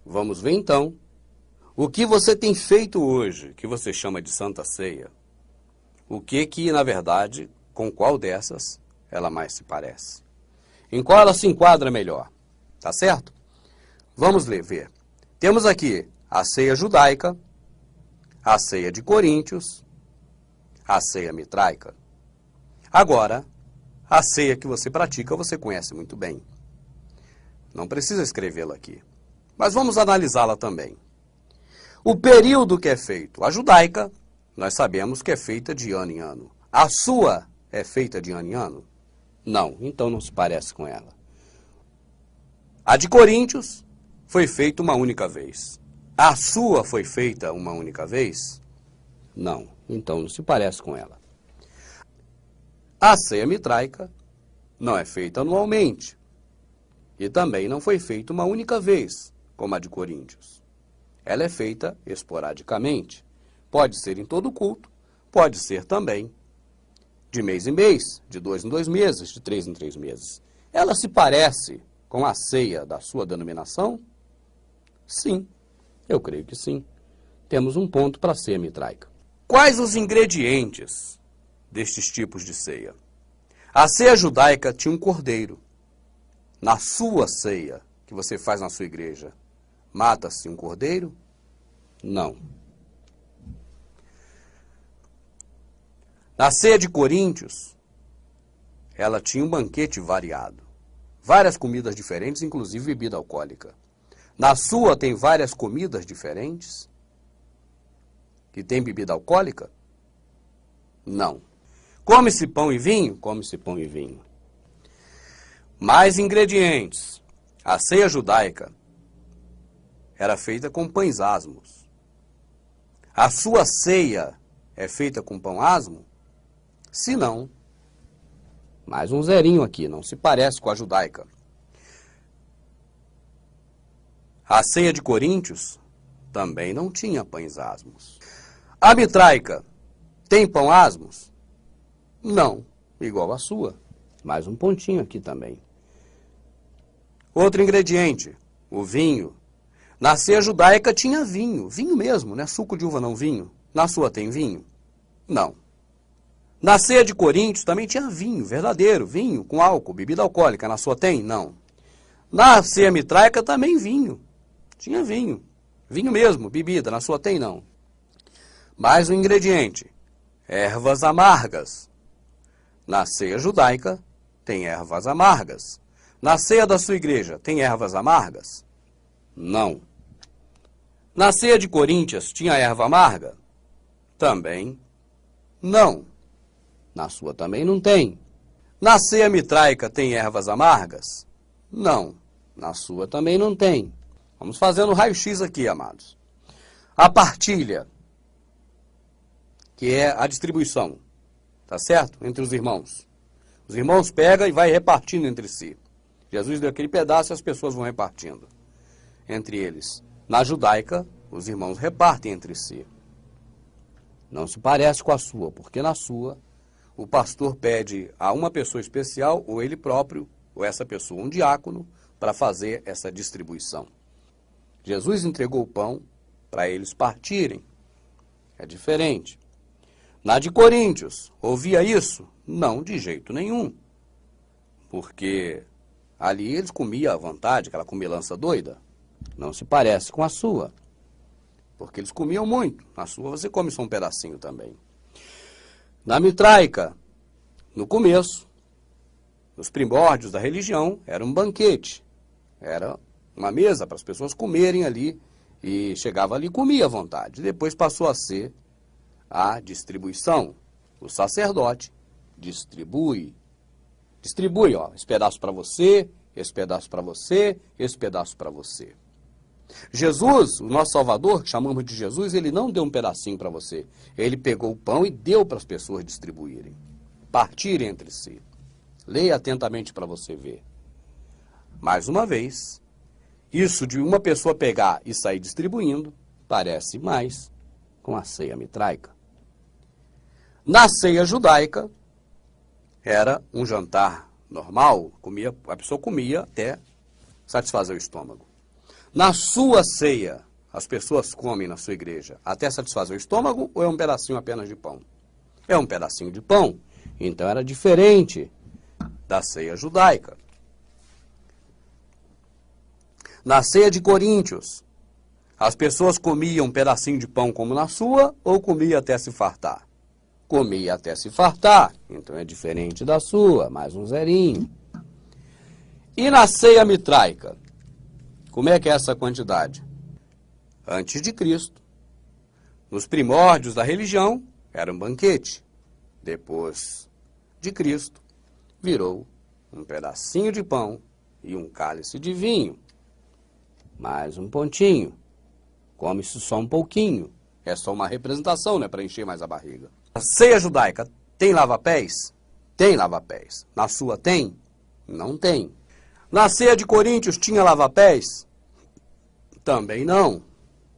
Vamos ver então o que você tem feito hoje, que você chama de Santa Ceia. O que na verdade, com qual dessas ela mais se parece. Em qual ela se enquadra melhor. Tá certo? Vamos ver. Temos aqui a ceia judaica, a ceia de Coríntios, a ceia mitraica. Agora, a ceia que você pratica, você conhece muito bem. Não precisa escrevê-la aqui. Mas vamos analisá-la também. O período que é feito. A judaica, nós sabemos que é feita de ano em ano. A sua é feita de ano em ano? Não, então não se parece com ela. A de Coríntios foi feita uma única vez. A sua foi feita uma única vez? Não, então não se parece com ela. A ceia mitraica não é feita anualmente. E também não foi feita uma única vez, como a de Coríntios. Ela é feita esporadicamente. Pode ser em todo culto, pode ser também de mês em mês, de 2 em 2 meses, de 3 em 3 meses. Ela se parece com a ceia da sua denominação? Sim, eu creio que sim. Temos um ponto para a ceia mitraica. Quais os ingredientes destes tipos de ceia? A ceia judaica tinha um cordeiro. Na sua ceia, que você faz na sua igreja, mata-se um cordeiro? Não. Na ceia de Coríntios, ela tinha um banquete variado. Várias comidas diferentes, inclusive bebida alcoólica. Na sua tem várias comidas diferentes? Que tem bebida alcoólica? Não. Come-se pão e vinho? Come-se pão e vinho. Mais ingredientes. A ceia judaica era feita com pães asmos. A sua ceia é feita com pão asmo? Se não, mais um zerinho aqui, não se parece com a judaica. A ceia de Coríntios também não tinha pães asmos. A mitraica tem pão asmos? Não, igual a sua. Mais um pontinho aqui também. Outro ingrediente, o vinho. Na ceia judaica tinha vinho, vinho mesmo, né? Suco de uva não vinho. Na sua tem vinho? Não. Na ceia de Coríntios também tinha vinho, verdadeiro, vinho com álcool, bebida alcoólica. Na sua tem? Não. Na ceia mitraica também vinho. Tinha vinho. Vinho mesmo, bebida. Na sua tem? Não. Mais um ingrediente. Ervas amargas. Na ceia judaica tem ervas amargas. Na ceia da sua igreja tem ervas amargas? Não. Na ceia de Coríntios tinha erva amarga? Também não. Na sua também não tem. Na ceia mitraica tem ervas amargas? Não. Na sua também não tem. Vamos fazendo raio-x aqui, amados. A partilha, que é a distribuição, tá certo? Entre os irmãos. Os irmãos pegam e vai repartindo entre si. Jesus deu aquele pedaço e as pessoas vão repartindo entre eles. Na judaica, os irmãos repartem entre si. Não se parece com a sua, porque na sua o pastor pede a uma pessoa especial, ou ele próprio, ou essa pessoa, um diácono, para fazer essa distribuição. Jesus entregou o pão para eles partirem. É diferente. Na de Coríntios, ouvia isso? Não, de jeito nenhum. Porque ali eles comiam à vontade, aquela comilança doida. Não se parece com a sua. Porque eles comiam muito. Na sua você come só um pedacinho também. Na mitraica, no começo, nos primórdios da religião, era um banquete. Era uma mesa para as pessoas comerem ali. E chegava ali e comia à vontade. Depois passou a ser a distribuição. O sacerdote distribui. Distribui, ó, esse pedaço para você, esse pedaço para você, esse pedaço para você. Jesus, o nosso Salvador, que chamamos de Jesus, ele não deu um pedacinho para você. Ele pegou o pão e deu para as pessoas distribuírem, partirem entre si. Leia atentamente para você ver. Mais uma vez, isso de uma pessoa pegar e sair distribuindo, parece mais com a ceia mitraica. Na ceia judaica, era um jantar normal, a pessoa comia até satisfazer o estômago. Na sua ceia, as pessoas comem na sua igreja até satisfazer o estômago ou é um pedacinho apenas de pão? É um pedacinho de pão. Então era diferente da ceia judaica. Na ceia de Coríntios, as pessoas comiam um pedacinho de pão como na sua ou comia até se fartar? Comia até se fartar. Então é diferente da sua, mais um zerinho. E na ceia mitraica? Como é que é essa quantidade? Antes de Cristo, nos primórdios da religião, era um banquete. Depois de Cristo, virou um pedacinho de pão e um cálice de vinho. Mais um pontinho. Come-se só um pouquinho. É só uma representação, né, para encher mais a barriga. A ceia judaica tem lava-pés? Tem lava-pés. Na sua tem? Não tem. Na ceia de Coríntios tinha lava-pés? Também não.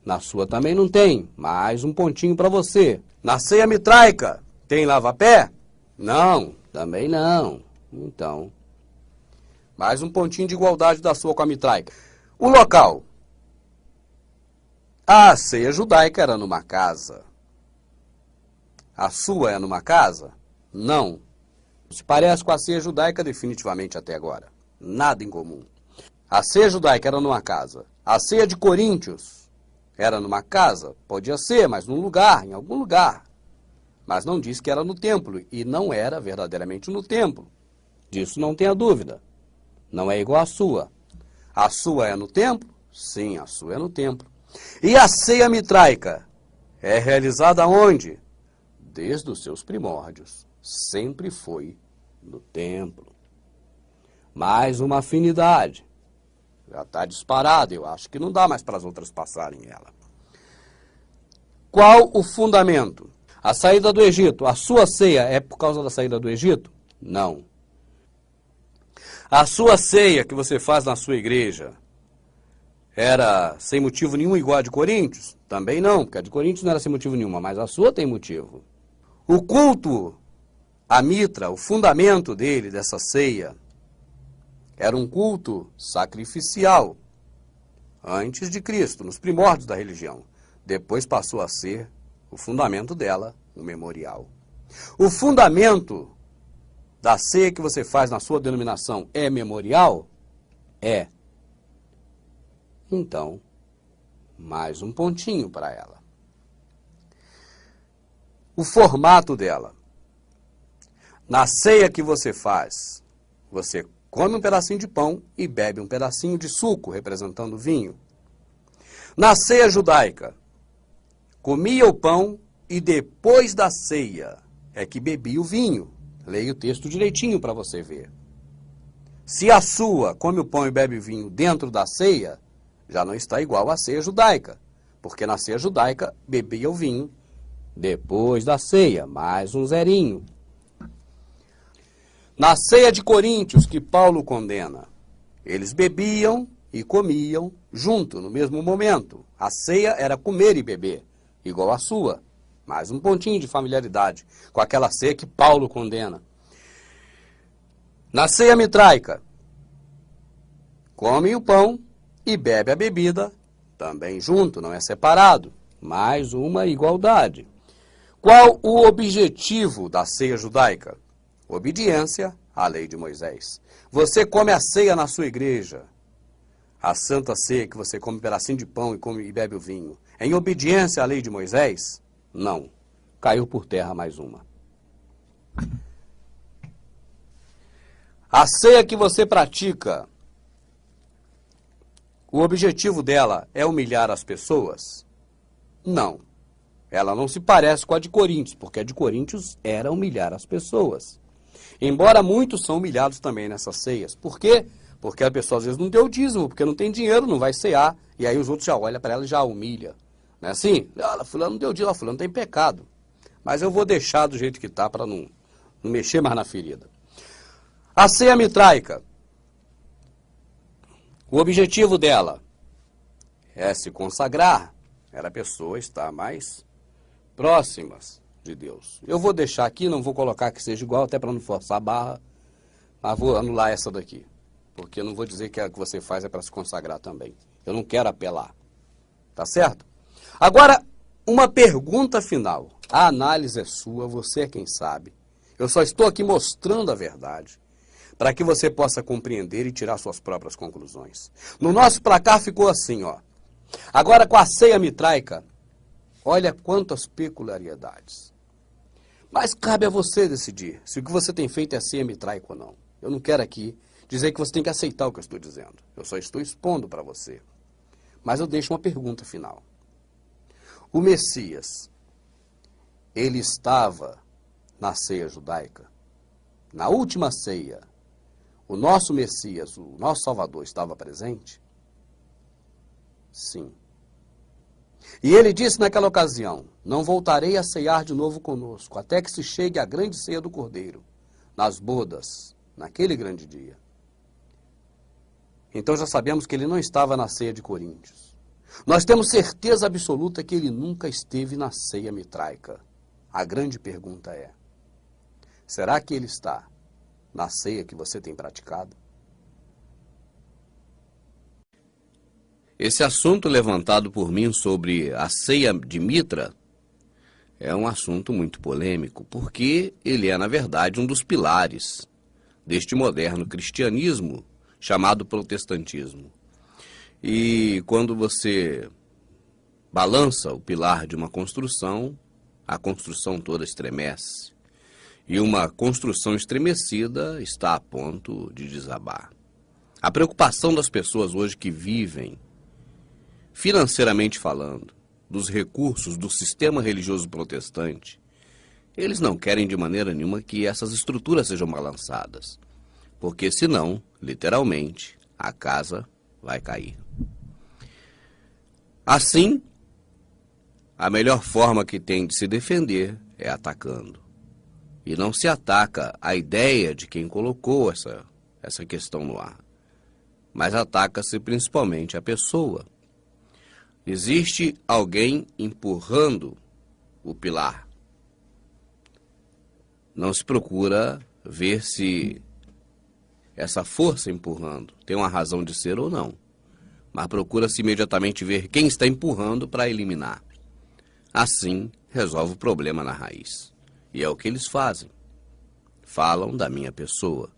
Na sua também não tem. Mais um pontinho para você. Na ceia mitraica tem lava-pé? Não, também não. Então, mais um pontinho de igualdade da sua com a mitraica. O local. A ceia judaica era numa casa. A sua é numa casa? Não. Se parece com a ceia judaica definitivamente até agora. Nada em comum. A ceia judaica era numa casa. A ceia de Coríntios era numa casa? Podia ser, mas num lugar, em algum lugar. Mas não diz que era no templo, e não era verdadeiramente no templo. Disso não tenha dúvida. Não é igual à sua. A sua é no templo? Sim, a sua é no templo. E a ceia mitraica é realizada onde? Desde os seus primórdios. Sempre foi no templo. Mais uma afinidade. Já está disparada, eu acho que não dá mais para as outras passarem ela. Qual o fundamento? A saída do Egito. A sua ceia é por causa da saída do Egito? Não. A sua ceia que você faz na sua igreja era sem motivo nenhum igual a de Coríntios? Também não, porque a de Coríntios não era sem motivo nenhum, mas a sua tem motivo. O culto à mitra, o fundamento dele, dessa ceia, era um culto sacrificial. Antes de Cristo, nos primórdios da religião. Depois passou a ser o fundamento dela, um memorial. O fundamento da ceia que você faz na sua denominação é memorial? É. Então, mais um pontinho para ela. O formato dela. Na ceia que você faz, você come um pedacinho de pão e bebe um pedacinho de suco, representando vinho. Na ceia judaica, comia o pão e depois da ceia é que bebia o vinho. Leia o texto direitinho para você ver. Se a sua come o pão e bebe o vinho dentro da ceia, já não está igual à ceia judaica, porque na ceia judaica bebia o vinho depois da ceia, mais um zerinho. Na ceia de Coríntios, que Paulo condena, eles bebiam e comiam junto, no mesmo momento. A ceia era comer e beber, igual à sua. Mais um pontinho de familiaridade com aquela ceia que Paulo condena. Na ceia mitraica, comem o pão e bebe a bebida, também junto, não é separado. Mais uma igualdade. Qual o objetivo da ceia judaica? Obediência à lei de Moisés. Você come a ceia na sua igreja, a santa ceia que você come um pedacinho de pão e bebe o vinho, em obediência à lei de Moisés? Não. Caiu por terra mais uma. A ceia que você pratica, o objetivo dela é humilhar as pessoas? Não. Ela não se parece com a de Coríntios, porque a de Coríntios era humilhar as pessoas. Embora muitos são humilhados também nessas ceias. Por quê? Porque a pessoa às vezes não deu dízimo, porque não tem dinheiro, não vai cear, e aí os outros já olham para ela e já humilha. Não é assim? Olha, fulano não deu dízimo, fulano tem pecado. Mas eu vou deixar do jeito que está para não mexer mais na ferida. A ceia mitraica. O objetivo dela é se consagrar. Era a pessoa estar mais próximas de Deus. Eu vou deixar aqui, não vou colocar que seja igual, até para não forçar a barra, mas vou anular essa daqui. Porque eu não vou dizer que a que você faz é para se consagrar também. Eu não quero apelar. Tá certo? Agora, uma pergunta final. A análise é sua, você é quem sabe. Eu só estou aqui mostrando a verdade, para que você possa compreender e tirar suas próprias conclusões. No nosso placar ficou assim, ó. Agora, com a ceia mitraica, olha quantas peculiaridades. Mas cabe a você decidir se o que você tem feito é ceia mitraica ou não. Eu não quero aqui dizer que você tem que aceitar o que eu estou dizendo. Eu só estou expondo para você. Mas eu deixo uma pergunta final. O Messias, ele estava na ceia judaica? Na última ceia, o nosso Messias, o nosso Salvador, estava presente? Sim. E ele disse naquela ocasião: não voltarei a ceiar de novo conosco, até que se chegue a grande ceia do Cordeiro, nas bodas, naquele grande dia. Então já sabemos que ele não estava na ceia de Coríntios. Nós temos certeza absoluta que ele nunca esteve na ceia mitraica. A grande pergunta é: Será que ele está na ceia que você tem praticado? Esse assunto levantado por mim sobre a ceia de Mitra é um assunto muito polêmico, porque ele é, na verdade, um dos pilares deste moderno cristianismo chamado protestantismo. E quando você balança o pilar de uma construção, a construção toda estremece. E uma construção estremecida está a ponto de desabar. A preocupação das pessoas hoje que vivem, financeiramente falando, dos recursos do sistema religioso protestante, eles não querem de maneira nenhuma que essas estruturas sejam balançadas, porque senão, literalmente, a casa vai cair. Assim, a melhor forma que tem de se defender é atacando. E não se ataca a ideia de quem colocou essa questão no ar, mas ataca-se principalmente a pessoa. Existe alguém empurrando o pilar. Não se procura ver se essa força empurrando tem uma razão de ser ou não, mas procura-se imediatamente ver quem está empurrando para eliminar. Assim, resolve o problema na raiz. E é o que eles fazem. Falam da minha pessoa.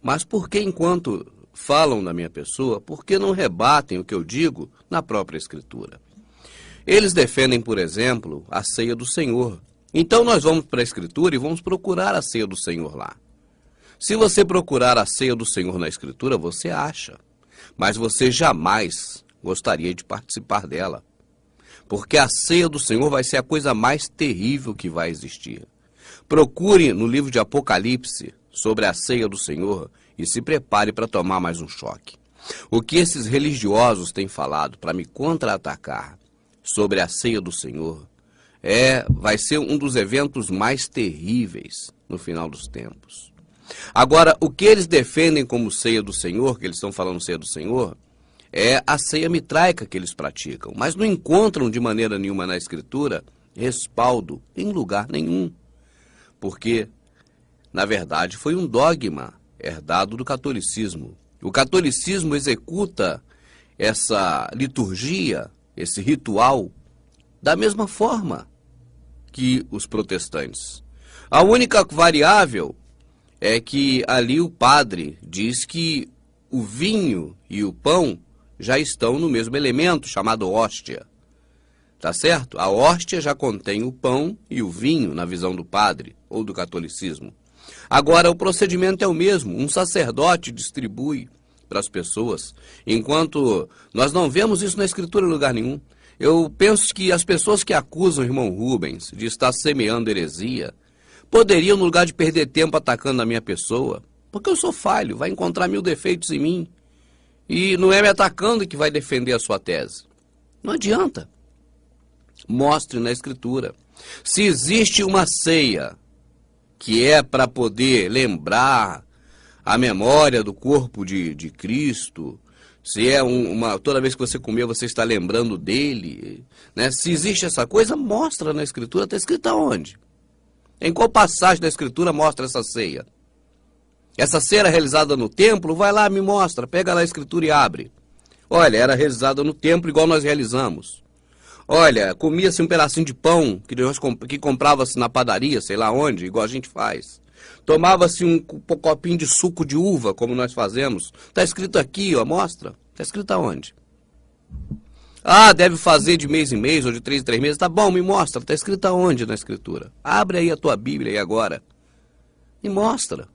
Mas por que, enquanto falam da minha pessoa, por que não rebatem o que eu digo na própria Escritura? Eles defendem, por exemplo, a ceia do Senhor. Então nós vamos para a Escritura e vamos procurar a ceia do Senhor lá. Se você procurar a ceia do Senhor na Escritura, você acha. Mas você jamais gostaria de participar dela. Porque a ceia do Senhor vai ser a coisa mais terrível que vai existir. Procure no livro de Apocalipse sobre a ceia do Senhor e se prepare para tomar mais um choque. O que esses religiosos têm falado para me contra-atacar sobre a ceia do Senhor vai ser um dos eventos mais terríveis no final dos tempos. Agora, o que eles defendem como ceia do Senhor, que eles estão falando ceia do Senhor, é a ceia mitraica que eles praticam, mas não encontram de maneira nenhuma na Escritura respaldo em lugar nenhum. Porque, na verdade, foi um dogma herdado do catolicismo. O catolicismo executa essa liturgia, esse ritual, da mesma forma que os protestantes. A única variável é que ali o padre diz que o vinho e o pão já estão no mesmo elemento, chamado hóstia. Tá certo? A hóstia já contém o pão e o vinho, na visão do padre ou do catolicismo. Agora, o procedimento é o mesmo. Um sacerdote distribui para as pessoas, enquanto nós não vemos isso na Escritura em lugar nenhum. Eu penso que as pessoas que acusam o irmão Rubens de estar semeando heresia poderiam, no lugar de perder tempo atacando a minha pessoa, porque eu sou falho, vai encontrar 1000 defeitos em mim, e não é me atacando que vai defender a sua tese. Não adianta. Mostre na Escritura. Se existe uma ceia que é para poder lembrar a memória do corpo de Cristo, se é toda vez que você comer, você está lembrando dele, né? Se existe essa coisa, mostra na Escritura. Está escrito aonde? Em qual passagem da Escritura mostra essa ceia? Essa ceia era realizada no templo? Vai lá, me mostra, pega lá a Escritura e abre. Olha, era realizada no templo igual nós realizamos. Olha, comia-se um pedacinho de pão que comprava-se na padaria, sei lá onde, igual a gente faz. Tomava-se um copinho de suco de uva, como nós fazemos. Está escrito aqui, ó, mostra. Está escrito aonde? Ah, deve fazer de mês em mês ou de 3 em 3 meses. Tá bom, me mostra. Está escrito aonde na Escritura? Abre aí a tua Bíblia aí agora e mostra.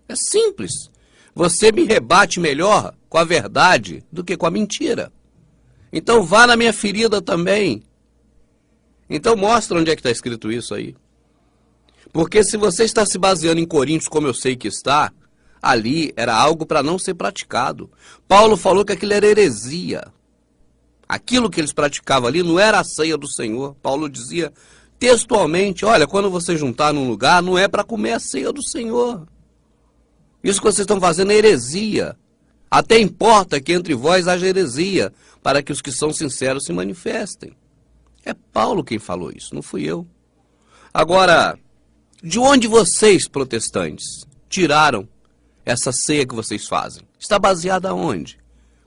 É simples. Você me rebate melhor com a verdade do que com a mentira. Então vá na minha ferida também. Então mostra onde é que está escrito isso aí. Porque se você está se baseando em Coríntios, como eu sei que está, ali era algo para não ser praticado. Paulo falou que aquilo era heresia. Aquilo que eles praticavam ali não era a ceia do Senhor. Paulo dizia textualmente, olha, quando você juntar num lugar, não é para comer a ceia do Senhor. Isso que vocês estão fazendo é heresia. Até importa que entre vós haja heresia, para que os que são sinceros se manifestem. É Paulo quem falou isso, não fui eu. Agora, De onde vocês, protestantes, tiraram essa ceia que vocês fazem? Está baseada onde?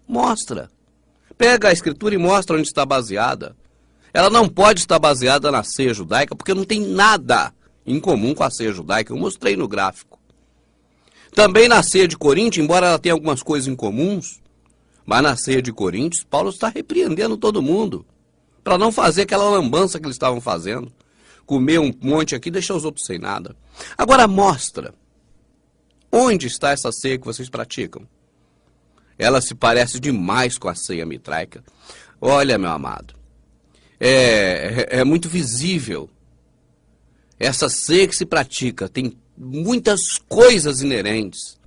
Mostra. Pega a escritura e mostra onde está baseada. Ela não pode estar baseada na ceia judaica, porque não tem nada em comum com a ceia judaica. Eu mostrei no gráfico. Também na ceia de Coríntios, embora ela tenha algumas coisas em comuns, mas na ceia de Coríntios, Paulo está repreendendo todo mundo, para não fazer aquela lambança que eles estavam fazendo. Comer um monte aqui, deixar os outros sem nada. Agora mostra. Onde está essa ceia que vocês praticam? Ela se parece demais com a ceia mitraica. Olha, meu amado, é muito visível. Essa ceia que se pratica tem muitas coisas inerentes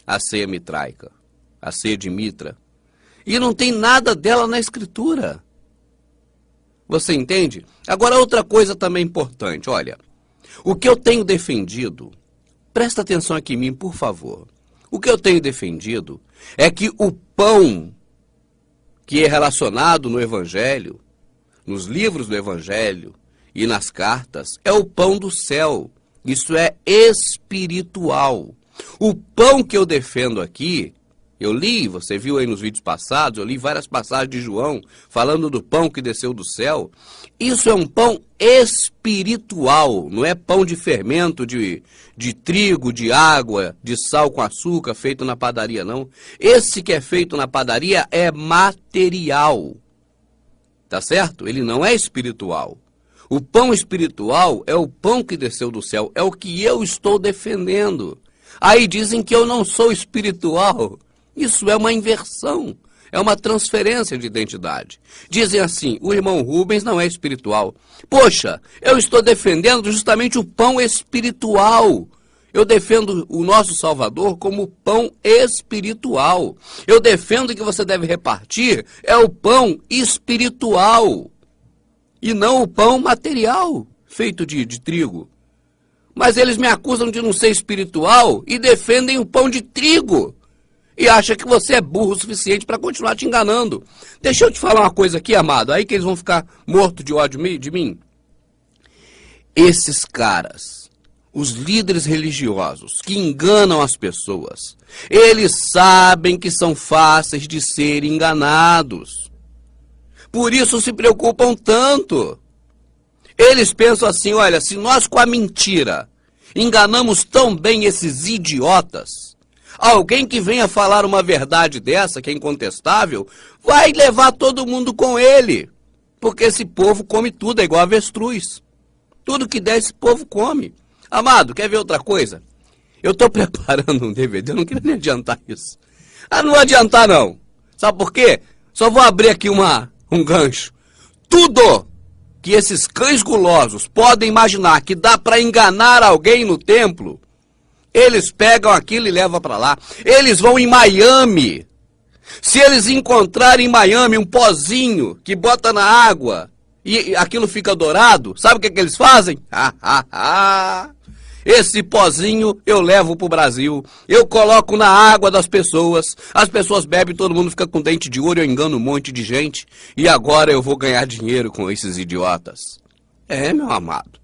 à ceia mitraica, à ceia de Mitra. E não tem nada dela na Escritura. Você entende? Agora, outra coisa também importante. Olha, o que eu tenho defendido, presta atenção aqui em mim, por favor. O que eu tenho defendido é que o pão que é relacionado no Evangelho, nos livros do Evangelho e nas cartas, é o pão do céu. Isso é espiritual. O pão que eu defendo aqui, eu li, você viu aí nos vídeos passados, eu li várias passagens de João falando do pão que desceu do céu. Isso é um pão espiritual, não é pão de fermento, de trigo, de água, de sal com açúcar, feito na padaria, não. Esse que é feito na padaria é material, tá certo? Ele não é espiritual. O pão espiritual é o pão que desceu do céu, é o que eu estou defendendo. Aí dizem que eu não sou espiritual. Isso é uma inversão, é uma transferência de identidade. Dizem assim, o irmão Rubens não é espiritual. Poxa, eu estou defendendo justamente o pão espiritual. Eu defendo o nosso Salvador como pão espiritual. Eu defendo que você deve repartir é o pão espiritual e não o pão material, feito de trigo. Mas eles me acusam de não ser espiritual e defendem o pão de trigo. E acha que você é burro o suficiente para continuar te enganando. Deixa eu te falar uma coisa aqui, amado, aí que eles vão ficar mortos de ódio de mim. Esses caras, os líderes religiosos que enganam as pessoas, eles sabem que são fáceis de ser enganados. Por isso se preocupam tanto. Eles pensam assim, olha, se nós com a mentira enganamos tão bem esses idiotas, alguém que venha falar uma verdade dessa, que é incontestável, vai levar todo mundo com ele. Porque esse povo come tudo, é igual avestruz. Tudo que der, esse povo come. Amado, quer ver outra coisa? Eu estou preparando um DVD, eu não queria nem adiantar isso. Ah, não vou adiantar não. Sabe por quê? Só vou abrir aqui um gancho. Tudo que esses cães gulosos podem imaginar que dá para enganar alguém no templo, eles pegam aquilo e levam para lá. Eles vão em Miami. Se eles encontrarem em Miami um pozinho que bota na água e aquilo fica dourado, sabe o que eles fazem? Esse pozinho eu levo para o Brasil, eu coloco na água das pessoas, as pessoas bebem, todo mundo fica com dente de ouro, eu engano um monte de gente, e agora eu vou ganhar dinheiro com esses idiotas. É, meu amado.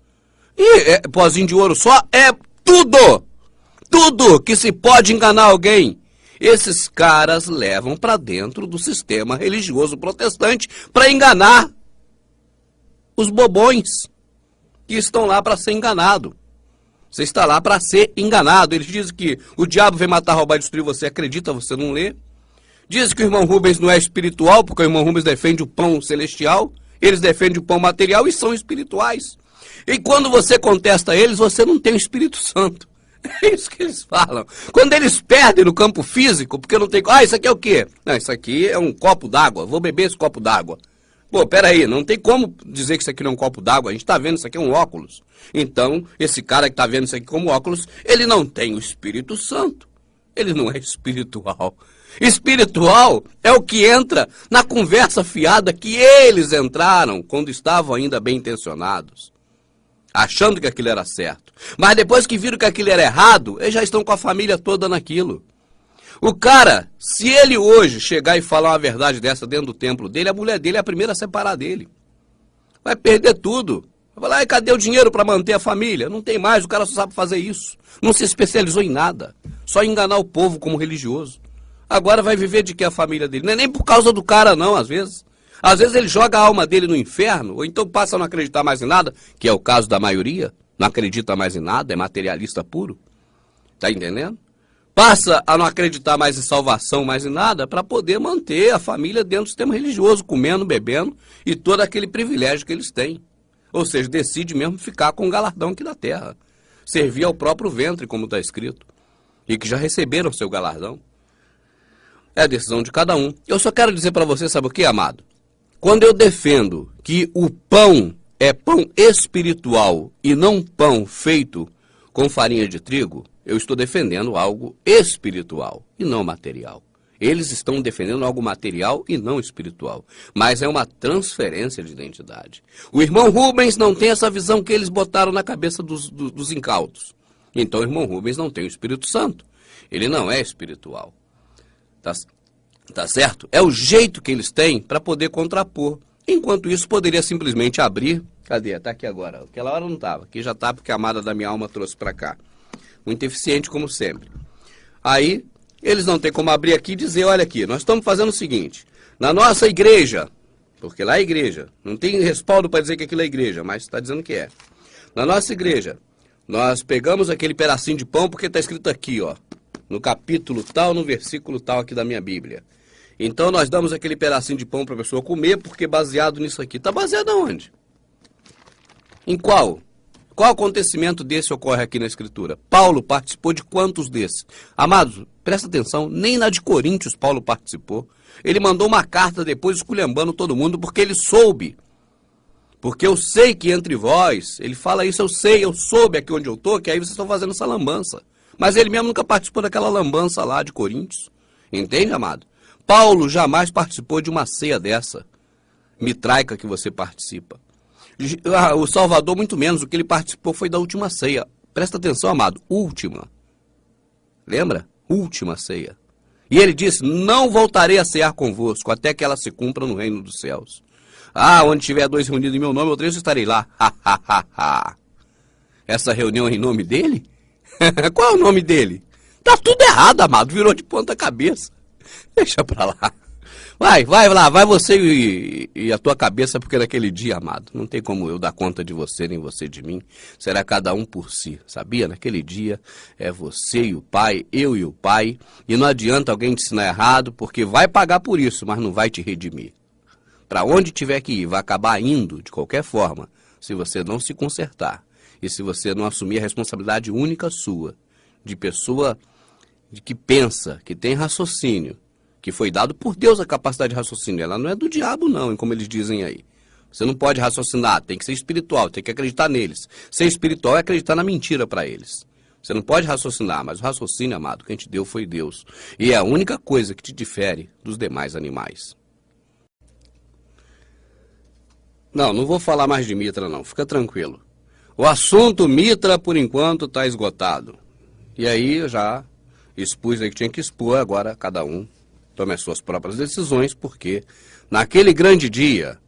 E pozinho de ouro só é tudo! Tudo que se pode enganar alguém, esses caras levam para dentro do sistema religioso protestante para enganar os bobões que estão lá para ser enganado. Você está lá para ser enganado. Eles dizem que o diabo vem matar, roubar e destruir, você acredita, você não lê. Dizem que o irmão Rubens não é espiritual, porque o irmão Rubens defende o pão celestial, eles defendem o pão material e são espirituais. E quando você contesta eles, você não tem o Espírito Santo. É isso que eles falam. Quando eles perdem no campo físico, porque não tem... Ah, isso aqui é o quê? Não, isso aqui é um copo d'água, vou beber esse copo d'água. Pô, peraí, não tem como dizer que isso aqui não é um copo d'água, a gente está vendo isso aqui é um óculos. Então, esse cara que está vendo isso aqui como óculos, ele não tem o Espírito Santo. Ele não é espiritual. Espiritual é o que entra na conversa fiada que eles entraram quando estavam ainda bem intencionados, achando que aquilo era certo. Mas depois que viram que aquilo era errado, eles já estão com a família toda naquilo. O cara, se ele hoje chegar e falar uma verdade dessa dentro do templo dele, a mulher dele é a primeira a separar dele. Vai perder tudo. Vai lá, e cadê o dinheiro para manter a família? Não tem mais, o cara só sabe fazer isso. Não se especializou em nada, só enganar o povo como religioso. Agora vai viver de que a família dele? Não é nem por causa do cara não, às vezes. Às vezes ele joga a alma dele no inferno, ou então passa a não acreditar mais em nada, que é o caso da maioria, não acredita mais em nada, é materialista puro. Tá entendendo? Passa a não acreditar mais em salvação, mais em nada, para poder manter a família dentro do sistema religioso, comendo, bebendo e todo aquele privilégio que eles têm. Ou seja, decide mesmo ficar com o galardão aqui da terra. Servir ao próprio ventre, como está escrito. E que já receberam seu galardão. É a decisão de cada um. Eu só quero dizer para você, sabe o que, amado? Quando eu defendo que o pão é pão espiritual e não pão feito com farinha de trigo, eu estou defendendo algo espiritual e não material. Eles estão defendendo algo material e não espiritual. Mas é uma transferência de identidade. O irmão Rubens não tem essa visão que eles botaram na cabeça dos incautos. Então o irmão Rubens não tem o Espírito Santo. Ele não é espiritual. Tá certo? É o jeito que eles têm para poder contrapor. Enquanto isso, poderia simplesmente abrir. Cadê? Está aqui agora. Aquela hora não estava. Aqui já está porque a amada da minha alma trouxe para cá. Muito eficiente, como sempre. Aí, eles não têm como abrir aqui e dizer, olha aqui, nós estamos fazendo o seguinte, na nossa igreja, porque lá é igreja, não tem respaldo para dizer que aquilo é igreja, mas está dizendo que é. Na nossa igreja, nós pegamos aquele pedacinho de pão, porque está escrito aqui, ó, no capítulo tal, no versículo tal aqui da minha Bíblia. Então nós damos aquele pedacinho de pão para a pessoa comer, porque baseado nisso aqui. Está baseado aonde? Em qual? Qual acontecimento desse ocorre aqui na Escritura? Paulo participou de quantos desses? Amados, presta atenção, nem na de Coríntios Paulo participou. Ele mandou uma carta depois esculhambando todo mundo porque ele soube. Porque eu sei que entre vós, ele fala isso, eu soube aqui onde eu estou, que aí vocês estão fazendo essa lambança. Mas ele mesmo nunca participou daquela lambança lá de Coríntios. Entende, amado? Paulo jamais participou de uma ceia dessa mitraica que você participa. O Salvador, muito menos, o que ele participou foi da última ceia. Presta atenção, amado, última. Lembra? Última ceia. E ele disse, não voltarei a cear convosco, até que ela se cumpra no reino dos céus. Ah, onde tiver dois reunidos em meu nome, eu três estarei lá. Essa reunião é em nome dele? Qual é o nome dele? Tá tudo errado, amado, virou de ponta cabeça. Deixa pra lá. Vai lá, vai você e a tua cabeça, porque naquele dia, amado, não tem como eu dar conta de você, nem você de mim. Será cada um por si, sabia? Naquele dia é você e o Pai, eu e o Pai. E não adianta alguém te ensinar errado, porque vai pagar por isso, mas não vai te redimir. Para onde tiver que ir, vai acabar indo de qualquer forma, se você não se consertar. E se você não assumir a responsabilidade única sua, de pessoa que pensa, que tem raciocínio, que foi dado por Deus a capacidade de raciocínio. Ela não é do diabo, não, como eles dizem aí. Você não pode raciocinar, tem que ser espiritual, tem que acreditar neles. Ser espiritual é acreditar na mentira para eles. Você não pode raciocinar, mas o raciocínio, amado, que a gente deu foi Deus. E é a única coisa que te difere dos demais animais. Não vou falar mais de Mitra, não. Fica tranquilo. O assunto Mitra, por enquanto, está esgotado. E aí eu já expus aí que tinha que expor, agora cada um tome as suas próprias decisões, porque naquele grande dia,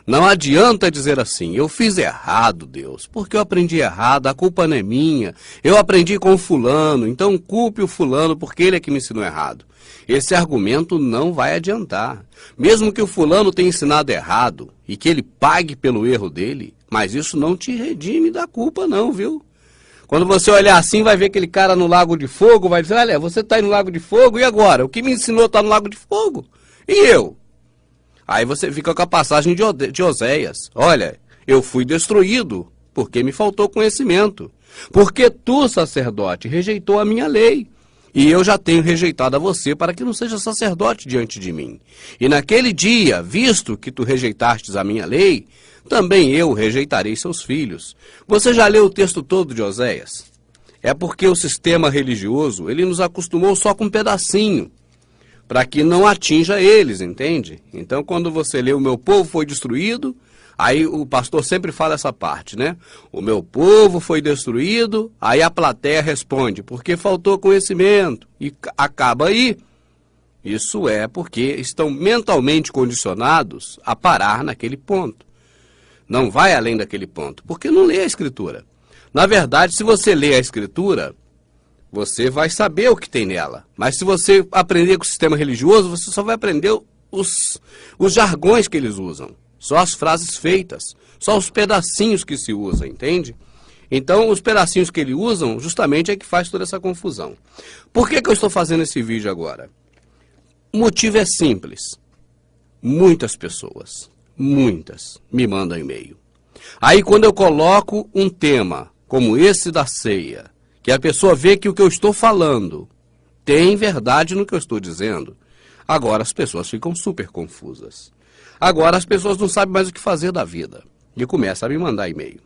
não adianta dizer assim, eu fiz errado, Deus, porque eu aprendi errado, a culpa não é minha, eu aprendi com o fulano, então culpe o fulano porque ele é que me ensinou errado. Esse argumento não vai adiantar. Mesmo que o fulano tenha ensinado errado e que ele pague pelo erro dele, mas isso não te redime da culpa não, viu? Quando você olhar assim, vai ver aquele cara no Lago de Fogo, vai dizer, olha, você está aí no Lago de Fogo, e agora? O que me ensinou está no Lago de Fogo. E eu? Aí você fica com a passagem de Oséias. Olha, eu fui destruído porque me faltou conhecimento. Porque tu, sacerdote, rejeitou a minha lei. E eu já tenho rejeitado a você para que não seja sacerdote diante de mim. E naquele dia, visto que tu rejeitastes a minha lei, também eu rejeitarei seus filhos. Você já leu o texto todo de Oséias? É porque o sistema religioso, ele nos acostumou só com um pedacinho, para que não atinja eles, entende? Então, quando você lê o meu povo foi destruído, aí o pastor sempre fala essa parte, né? O meu povo foi destruído, aí a plateia responde, porque faltou conhecimento, e acaba aí. Isso é porque estão mentalmente condicionados a parar naquele ponto. Não vai além daquele ponto, porque não lê a Escritura. Na verdade, se você lê a Escritura, você vai saber o que tem nela. Mas se você aprender com o sistema religioso, você só vai aprender os jargões que eles usam. Só as frases feitas, só os pedacinhos que se usam, entende? Então, os pedacinhos que eles usam, justamente é que faz toda essa confusão. Por que eu estou fazendo esse vídeo agora? O motivo é simples. Muitas pessoas, muitas, me mandam e-mail. Aí, quando eu coloco um tema como esse da ceia, que a pessoa vê que o que eu estou falando tem verdade no que eu estou dizendo, agora as pessoas ficam super confusas. Agora as pessoas não sabem mais o que fazer da vida e começam a me mandar e-mail.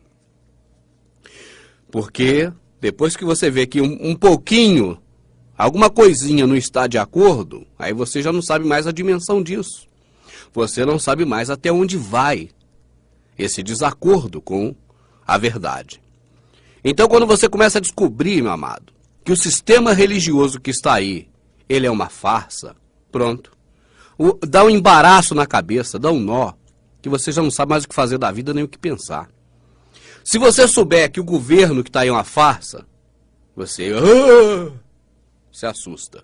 Porque depois que você vê que um pouquinho, alguma coisinha não está de acordo, aí você já não sabe mais a dimensão disso. Você não sabe mais até onde vai esse desacordo com a verdade. Então, quando você começa a descobrir, meu amado, que o sistema religioso que está aí, ele é uma farsa, pronto. Dá um embaraço na cabeça, dá um nó, que você já não sabe mais o que fazer da vida nem o que pensar. Se você souber que o governo que está aí é uma farsa, você se assusta.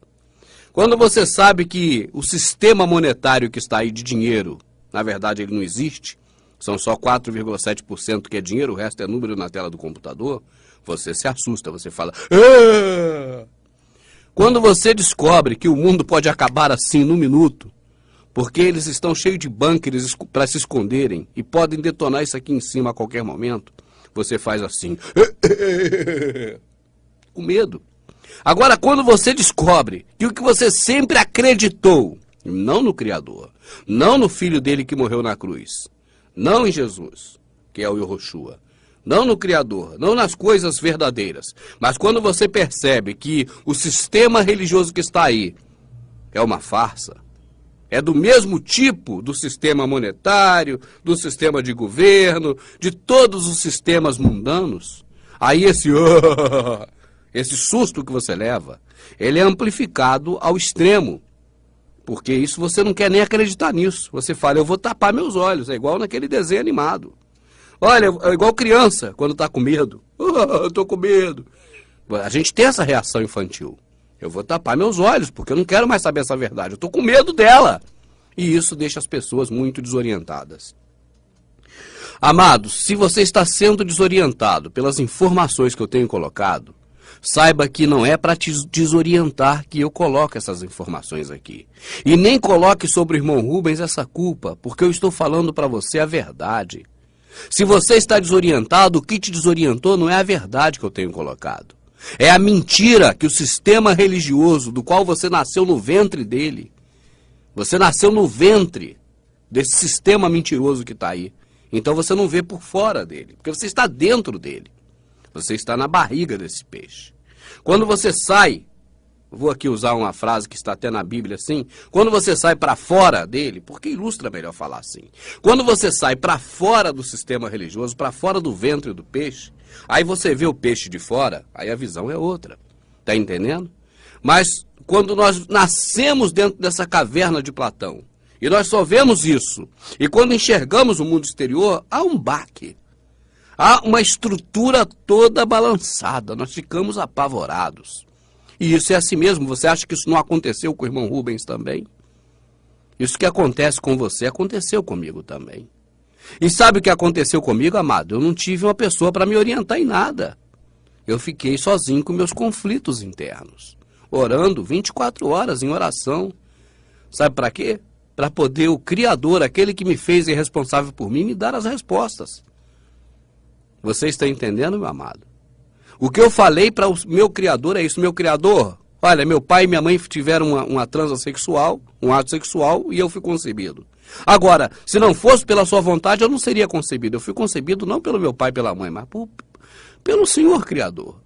Quando você sabe que o sistema monetário que está aí de dinheiro, na verdade ele não existe, são só 4,7% que é dinheiro, o resto é número na tela do computador, você se assusta, você fala... Quando você descobre que o mundo pode acabar assim num minuto, porque eles estão cheios de bunkers para se esconderem e podem detonar isso aqui em cima a qualquer momento, você faz assim... com medo. Agora, quando você descobre que o que você sempre acreditou, não no Criador, não no Filho dele que morreu na cruz, não em Jesus, que é o Yohoshua, não no Criador, não nas coisas verdadeiras, mas quando você percebe que o sistema religioso que está aí é uma farsa, é do mesmo tipo do sistema monetário, do sistema de governo, de todos os sistemas mundanos, aí esse susto que você leva, ele é amplificado ao extremo. Porque isso você não quer nem acreditar nisso. Você fala, eu vou tapar meus olhos. É igual naquele desenho animado. Olha, é igual criança, quando está com medo. Eu estou com medo. A gente tem essa reação infantil. Eu vou tapar meus olhos, porque eu não quero mais saber essa verdade. Eu estou com medo dela. E isso deixa as pessoas muito desorientadas. Amados, se você está sendo desorientado pelas informações que eu tenho colocado, saiba que não é para te desorientar que eu coloco essas informações aqui. E nem coloque sobre o irmão Rubens essa culpa, porque eu estou falando para você a verdade. Se você está desorientado, o que te desorientou não é a verdade que eu tenho colocado. É a mentira que o sistema religioso do qual você nasceu no ventre dele. Você nasceu no ventre desse sistema mentiroso que está aí. Então você não vê por fora dele, porque você está dentro dele. Você está na barriga desse peixe. Quando você sai, vou aqui usar uma frase que está até na Bíblia assim, quando você sai para fora dele, porque ilustra melhor falar assim, quando você sai para fora do sistema religioso, para fora do ventre do peixe, aí você vê o peixe de fora, aí a visão é outra, tá entendendo? Mas quando nós nascemos dentro dessa caverna de Platão, e nós só vemos isso, e quando enxergamos o mundo exterior, há um baque. Há uma estrutura toda balançada, nós ficamos apavorados. E isso é assim mesmo, você acha que isso não aconteceu com o irmão Rubens também? Isso que acontece com você, aconteceu comigo também. E sabe o que aconteceu comigo, amado? Eu não tive uma pessoa para me orientar em nada. Eu fiquei sozinho com meus conflitos internos, orando 24 horas em oração. Sabe para quê? Para poder o Criador, aquele que me fez e responsável por mim, me dar as respostas. Você está entendendo, meu amado? O que eu falei para o meu Criador é isso. Meu Criador, olha, meu pai e minha mãe tiveram uma transa sexual, um ato sexual, e eu fui concebido. Agora, se não fosse pela sua vontade, eu não seria concebido. Eu fui concebido não pelo meu pai e pela mãe, mas pelo Senhor Criador.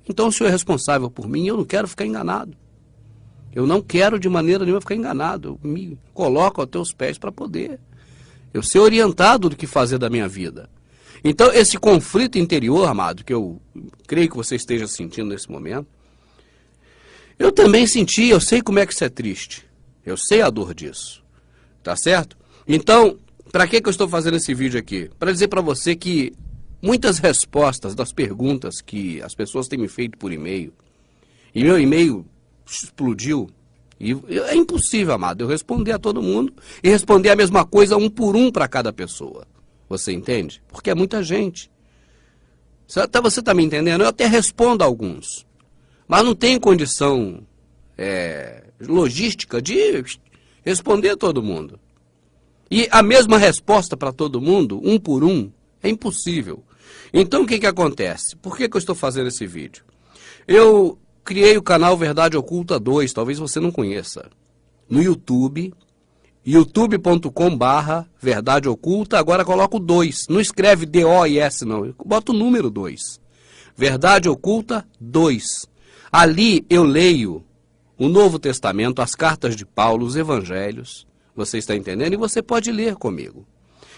Então o Senhor é responsável por mim e eu não quero ficar enganado. Eu não quero de maneira nenhuma ficar enganado. Eu me coloco aos teus pés para poder eu ser orientado do que fazer da minha vida. Então, esse conflito interior, amado, que eu creio que você esteja sentindo nesse momento, eu também senti, eu sei como é que isso é triste. Eu sei a dor disso. Tá certo? Então, Para que eu estou fazendo esse vídeo aqui? Para dizer para você que muitas respostas das perguntas que as pessoas têm me feito por e-mail, e meu e-mail explodiu, e é impossível, amado, eu responder a todo mundo e responder a mesma coisa um por um para cada pessoa. Você entende? Porque é muita gente. Você está me entendendo? Eu até respondo a alguns, mas não tenho condição logística de responder a todo mundo. E a mesma resposta para todo mundo, um por um, é impossível. Então o que acontece? Por que eu estou fazendo esse vídeo? Eu criei o canal Verdade Oculta 2, talvez você não conheça, no YouTube, youtube.com/Verdade Oculta, agora coloco 2, não escreve D-O-I-S não, bota o número 2, Verdade Oculta 2. Ali eu leio o Novo Testamento, as cartas de Paulo, os Evangelhos, você está entendendo? E você pode ler comigo.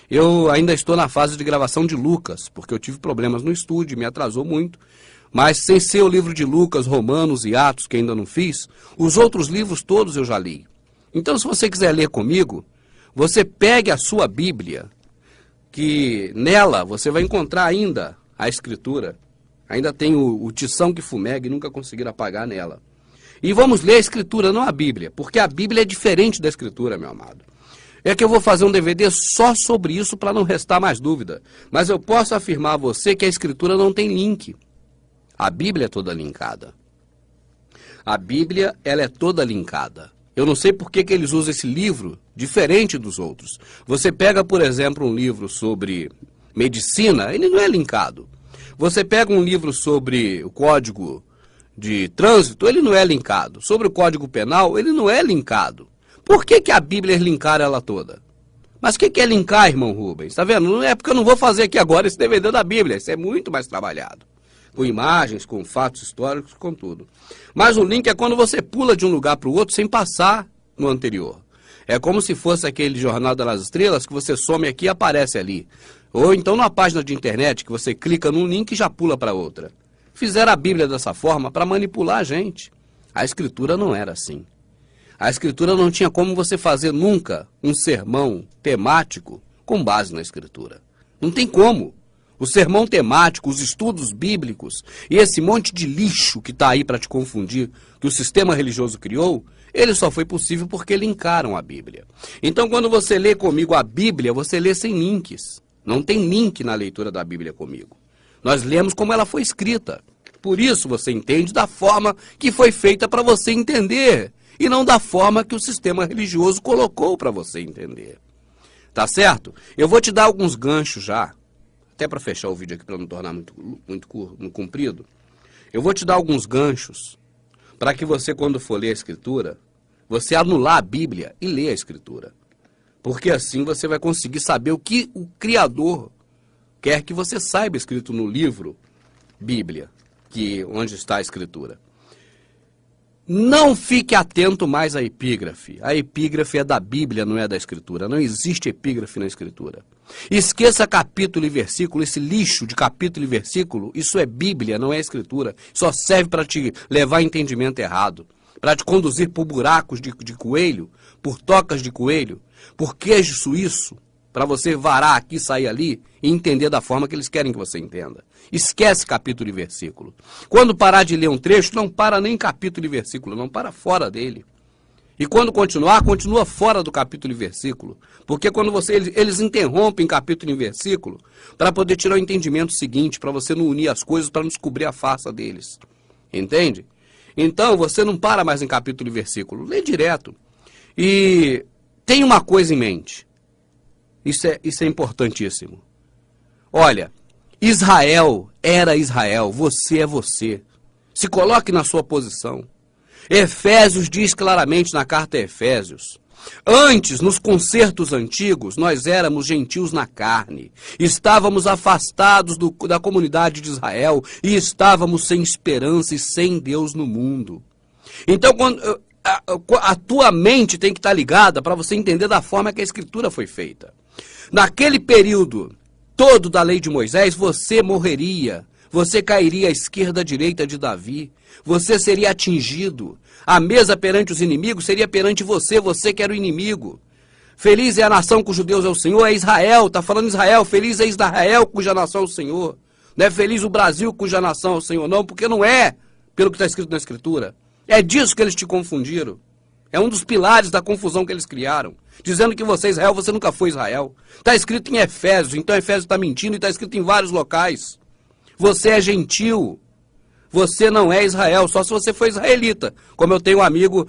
Eu ainda estou na fase de gravação de Lucas, porque eu tive problemas no estúdio, me atrasou muito. Mas sem ser o livro de Lucas, Romanos e Atos, que ainda não fiz, os outros livros todos eu já li. Então, se você quiser ler comigo, você pegue a sua Bíblia, que nela você vai encontrar ainda a Escritura. Ainda tem o tição que fumega e nunca conseguiram apagar nela. E vamos ler a Escritura, não a Bíblia, porque a Bíblia é diferente da Escritura, meu amado. É que eu vou fazer um DVD só sobre isso para não restar mais dúvida. Mas eu posso afirmar a você que a Escritura não tem link. A Bíblia é toda linkada. A Bíblia, ela é toda linkada. Eu não sei por que eles usam esse livro diferente dos outros. Você pega, por exemplo, um livro sobre medicina, ele não é linkado. Você pega um livro sobre o Código de Trânsito, ele não é linkado. Sobre o Código Penal, ele não é linkado. Por que a Bíblia é linkar ela toda? Mas o que é linkar, irmão Rubens? Está vendo? Não é porque eu não vou fazer aqui agora esse DVD da Bíblia. Isso é muito mais trabalhado. Com imagens, com fatos históricos, com tudo. Mas o link é quando você pula de um lugar para o outro sem passar no anterior. É como se fosse aquele Jornada das Estrelas que você some aqui e aparece ali. Ou então numa página de internet que você clica num link e já pula para outra. Fizeram a Bíblia dessa forma para manipular a gente. A Escritura não era assim. A Escritura não tinha como você fazer nunca um sermão temático com base na Escritura. Não tem como. O sermão temático, os estudos bíblicos e esse monte de lixo que está aí para te confundir, que o sistema religioso criou, ele só foi possível porque linkaram a Bíblia. Então, quando você lê comigo a Bíblia, você lê sem links. Não tem link na leitura da Bíblia comigo. Nós lemos como ela foi escrita. Por isso você entende da forma que foi feita para você entender, e não da forma que o sistema religioso colocou para você entender. Tá certo? Eu vou te dar alguns ganchos já, até para fechar o vídeo aqui para não tornar muito comprido. Eu vou te dar alguns ganchos para que você, quando for ler a Escritura, você anular a Bíblia e ler a Escritura. Porque assim você vai conseguir saber o que o Criador quer que você saiba escrito no livro Bíblia, onde está a Escritura. Não fique atento mais à epígrafe. A epígrafe é da Bíblia, não é da Escritura. Não existe epígrafe na Escritura. Esqueça capítulo e versículo, esse lixo de capítulo e versículo, isso é Bíblia, não é Escritura. Só serve para te levar a entendimento errado, para te conduzir por buracos de coelho, por tocas de coelho, por queijo suíço, para você varar aqui, sair ali e entender da forma que eles querem que você entenda. Esquece capítulo e versículo. Quando parar de ler um trecho, não para nem capítulo e versículo, não, para fora dele. E quando continuar, continua fora do capítulo e versículo. Porque quando eles interrompem capítulo e versículo para poder tirar o entendimento seguinte, para você não unir as coisas, para não descobrir a farsa deles. Entende? Então, você não para mais em capítulo e versículo, lê direto. E tem uma coisa em mente. Isso é importantíssimo. Olha, Israel era Israel, você é você. Se coloque na sua posição. Efésios diz claramente na carta a Efésios: antes, nos concertos antigos, nós éramos gentios na carne, estávamos afastados da comunidade de Israel e estávamos sem esperança e sem Deus no mundo. Então, a tua mente tem que estar ligada para você entender da forma que a Escritura foi feita. Naquele período todo da lei de Moisés, você morreria, você cairia à esquerda, à direita de Davi, você seria atingido, a mesa perante os inimigos seria perante você, você que era o inimigo. Feliz é a nação cujo Deus é o Senhor, é Israel, está falando Israel, feliz é Israel cuja nação é o Senhor. Não é feliz o Brasil cuja nação é o Senhor, não, porque não é, pelo que está escrito na Escritura. É disso que eles te confundiram. É um dos pilares da confusão que eles criaram. Dizendo que você é Israel, você nunca foi Israel. Está escrito em Efésios, então Efésios está mentindo e está escrito em vários locais. Você é gentil. Você não é Israel, só se você for israelita. Como eu tenho um amigo,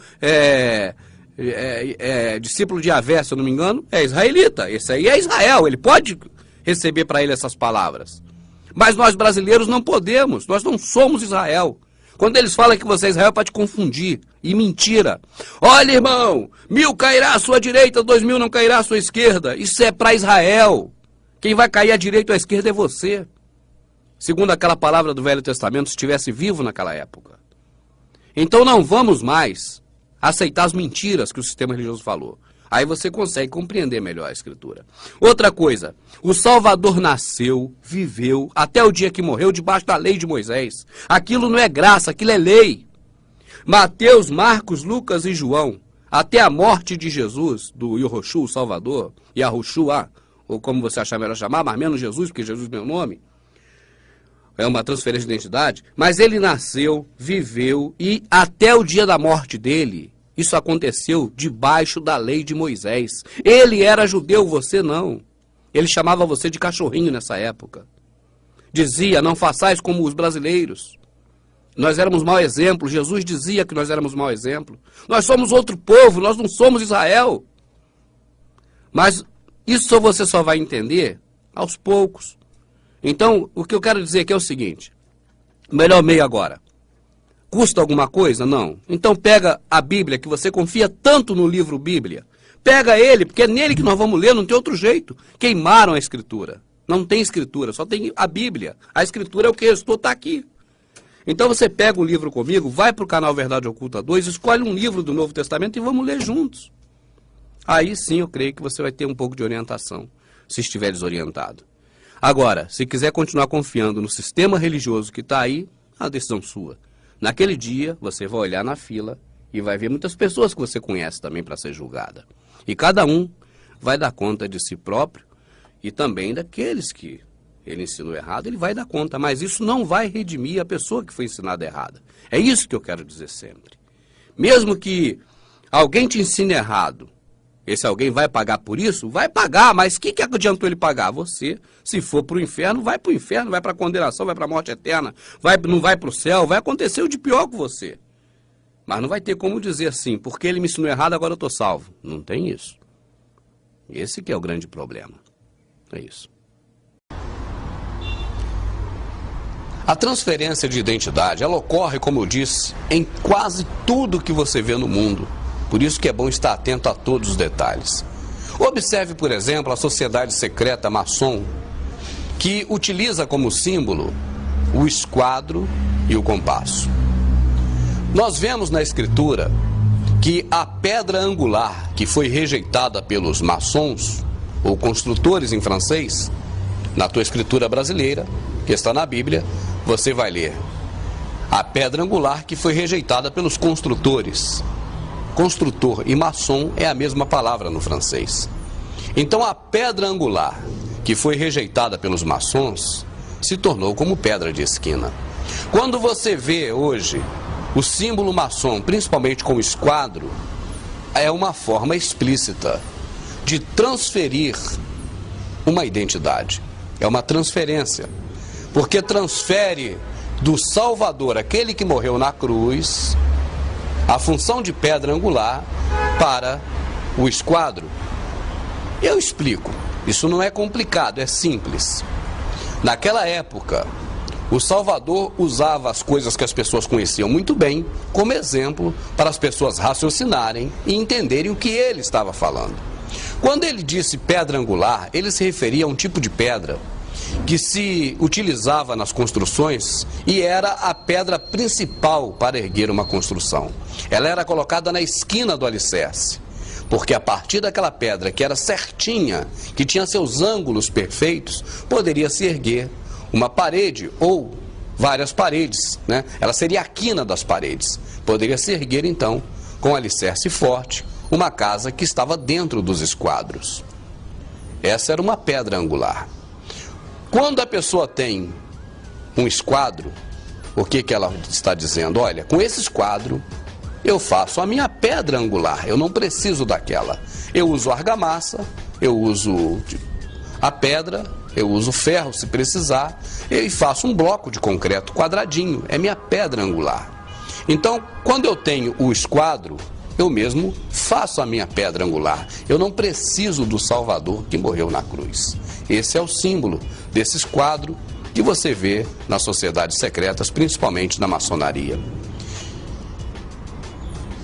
discípulo de Yahvé, se eu não me engano, é israelita. Esse aí é Israel, ele pode receber para ele essas palavras. Mas nós brasileiros não podemos, nós não somos Israel. Quando eles falam que você é Israel, é para te confundir. E mentira. Olha, irmão, 1000 cairá à sua direita, 2000 não cairá à sua esquerda. Isso é para Israel. Quem vai cair à direita ou à esquerda é você. Segundo aquela palavra do Velho Testamento, se estivesse vivo naquela época. Então não vamos mais aceitar as mentiras que o sistema religioso falou. Aí você consegue compreender melhor a Escritura. Outra coisa, o Salvador nasceu, viveu, até o dia que morreu, debaixo da lei de Moisés. Aquilo não é graça, aquilo é lei. Mateus, Marcos, Lucas e João, até a morte de Jesus, do Yahushua, o Salvador, Yahushua, ou como você achar melhor chamar, mas menos Jesus, porque Jesus é meu nome, é uma transferência de identidade, mas ele nasceu, viveu e até o dia da morte dele, isso aconteceu debaixo da lei de Moisés. Ele era judeu, você não. Ele chamava você de cachorrinho nessa época. Dizia, não façais como os brasileiros. Nós éramos mau exemplo. Jesus dizia que nós éramos mau exemplo. Nós somos outro povo, nós não somos Israel. Mas isso você só vai entender aos poucos. Então, o que eu quero dizer aqui é o seguinte. Melhor meio agora. Custa alguma coisa? Não. Então pega a Bíblia, que você confia tanto no livro Bíblia. Pega ele, porque é nele que nós vamos ler, não tem outro jeito. Queimaram a Escritura. Não tem Escritura, só tem a Bíblia. A Escritura é o que está aqui. Então você pega o livro comigo, vai para o canal Verdade Oculta 2, escolhe um livro do Novo Testamento e vamos ler juntos. Aí sim eu creio que você vai ter um pouco de orientação, se estiver desorientado. Agora, se quiser continuar confiando no sistema religioso que está aí, a decisão sua. Naquele dia, você vai olhar na fila e vai ver muitas pessoas que você conhece também para ser julgada. E cada um vai dar conta de si próprio e também daqueles que ele ensinou errado, ele vai dar conta. Mas isso não vai redimir a pessoa que foi ensinada errada. É isso que eu quero dizer sempre. Mesmo que alguém te ensine errado, esse alguém vai pagar por isso? Vai pagar, mas o que adiantou ele pagar? Você, se for para o inferno, vai para o inferno, vai para a condenação, vai para a morte eterna, não vai para o céu, vai acontecer o de pior com você. Mas não vai ter como dizer assim, porque ele me ensinou errado, agora eu estou salvo. Não tem isso. Esse que é o grande problema. É isso. A transferência de identidade, ela ocorre, como eu disse, em quase tudo que você vê no mundo. Por isso que é bom estar atento a todos os detalhes. Observe, por exemplo, a sociedade secreta maçom, que utiliza como símbolo o esquadro e o compasso. Nós vemos na Escritura que a pedra angular que foi rejeitada pelos maçons, ou construtores em francês, na tua Escritura brasileira, que está na Bíblia, você vai ler a pedra angular que foi rejeitada pelos construtores. Construtor e maçom é a mesma palavra no francês. Então a pedra angular que foi rejeitada pelos maçons se tornou como pedra de esquina. Quando você vê hoje o símbolo maçom, principalmente com o esquadro, é uma forma explícita de transferir uma identidade. É uma transferência, porque transfere do Salvador, aquele que morreu na cruz, a função de pedra angular para o esquadro. Eu explico. Isso não é complicado, é simples. Naquela época, o Salvador usava as coisas que as pessoas conheciam muito bem como exemplo para as pessoas raciocinarem e entenderem o que ele estava falando. Quando ele disse pedra angular, ele se referia a um tipo de pedra que se utilizava nas construções e era a pedra principal para erguer uma construção. Ela era colocada na esquina do alicerce, porque a partir daquela pedra que era certinha, que tinha seus ângulos perfeitos, poderia se erguer uma parede ou várias paredes, né? Ela seria a quina das paredes. Poderia se erguer então com alicerce forte uma casa que estava dentro dos esquadros. Essa era uma pedra angular. Quando a pessoa tem um esquadro, o que ela está dizendo? Olha, com esse esquadro eu faço a minha pedra angular, eu não preciso daquela. Eu uso argamassa, eu uso a pedra, eu uso ferro se precisar, e faço um bloco de concreto quadradinho, é minha pedra angular. Então, quando eu tenho o esquadro, eu mesmo faço a minha pedra angular. Eu não preciso do Salvador que morreu na cruz. Esse é o símbolo desse esquadro que você vê nas sociedades secretas, principalmente na maçonaria.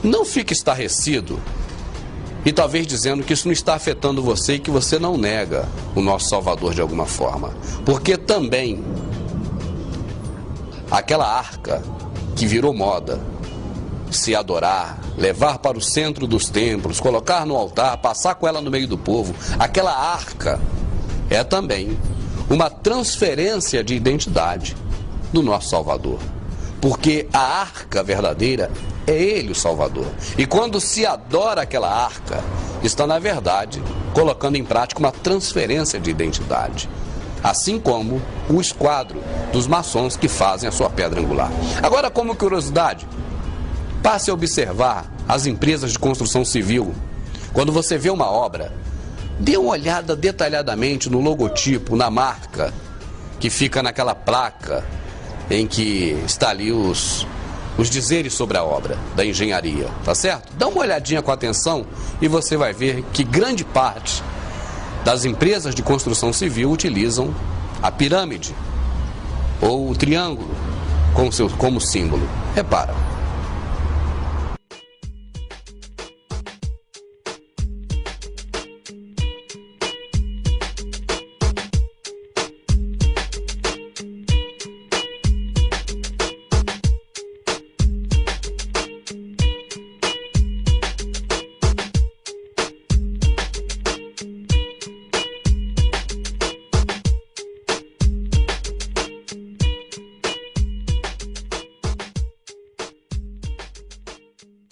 Não fique estarrecido e talvez dizendo que isso não está afetando você e que você não nega o nosso Salvador de alguma forma. Porque também aquela arca que virou moda, se adorar, levar para o centro dos templos, colocar no altar, passar com ela no meio do povo, aquela arca é também uma transferência de identidade do nosso Salvador. Porque a arca verdadeira é Ele o Salvador. E quando se adora aquela arca, está na verdade colocando em prática uma transferência de identidade. Assim como o esquadro dos maçons que fazem a sua pedra angular. Agora, como curiosidade, passe a observar as empresas de construção civil. Quando você vê uma obra, dê uma olhada detalhadamente no logotipo, na marca, que fica naquela placa em que está ali os dizeres sobre a obra da engenharia, tá certo? Dá uma olhadinha com atenção e você vai ver que grande parte das empresas de construção civil utilizam a pirâmide ou o triângulo como símbolo. Repara.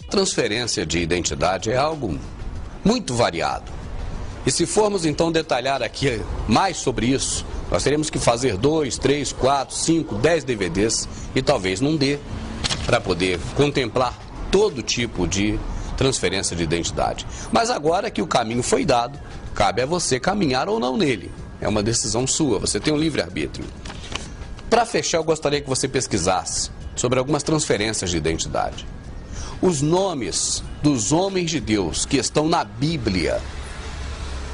Transferência de identidade é algo muito variado. E se formos então detalhar aqui mais sobre isso, nós teremos que fazer 2, 3, 4, 5, 10 DVDs e talvez não dê para poder contemplar todo tipo de transferência de identidade. Mas agora que o caminho foi dado, cabe a você caminhar ou não nele. É uma decisão sua, você tem um livre-arbítrio. Para fechar, eu gostaria que você pesquisasse sobre algumas transferências de identidade. Os nomes dos homens de Deus que estão na Bíblia,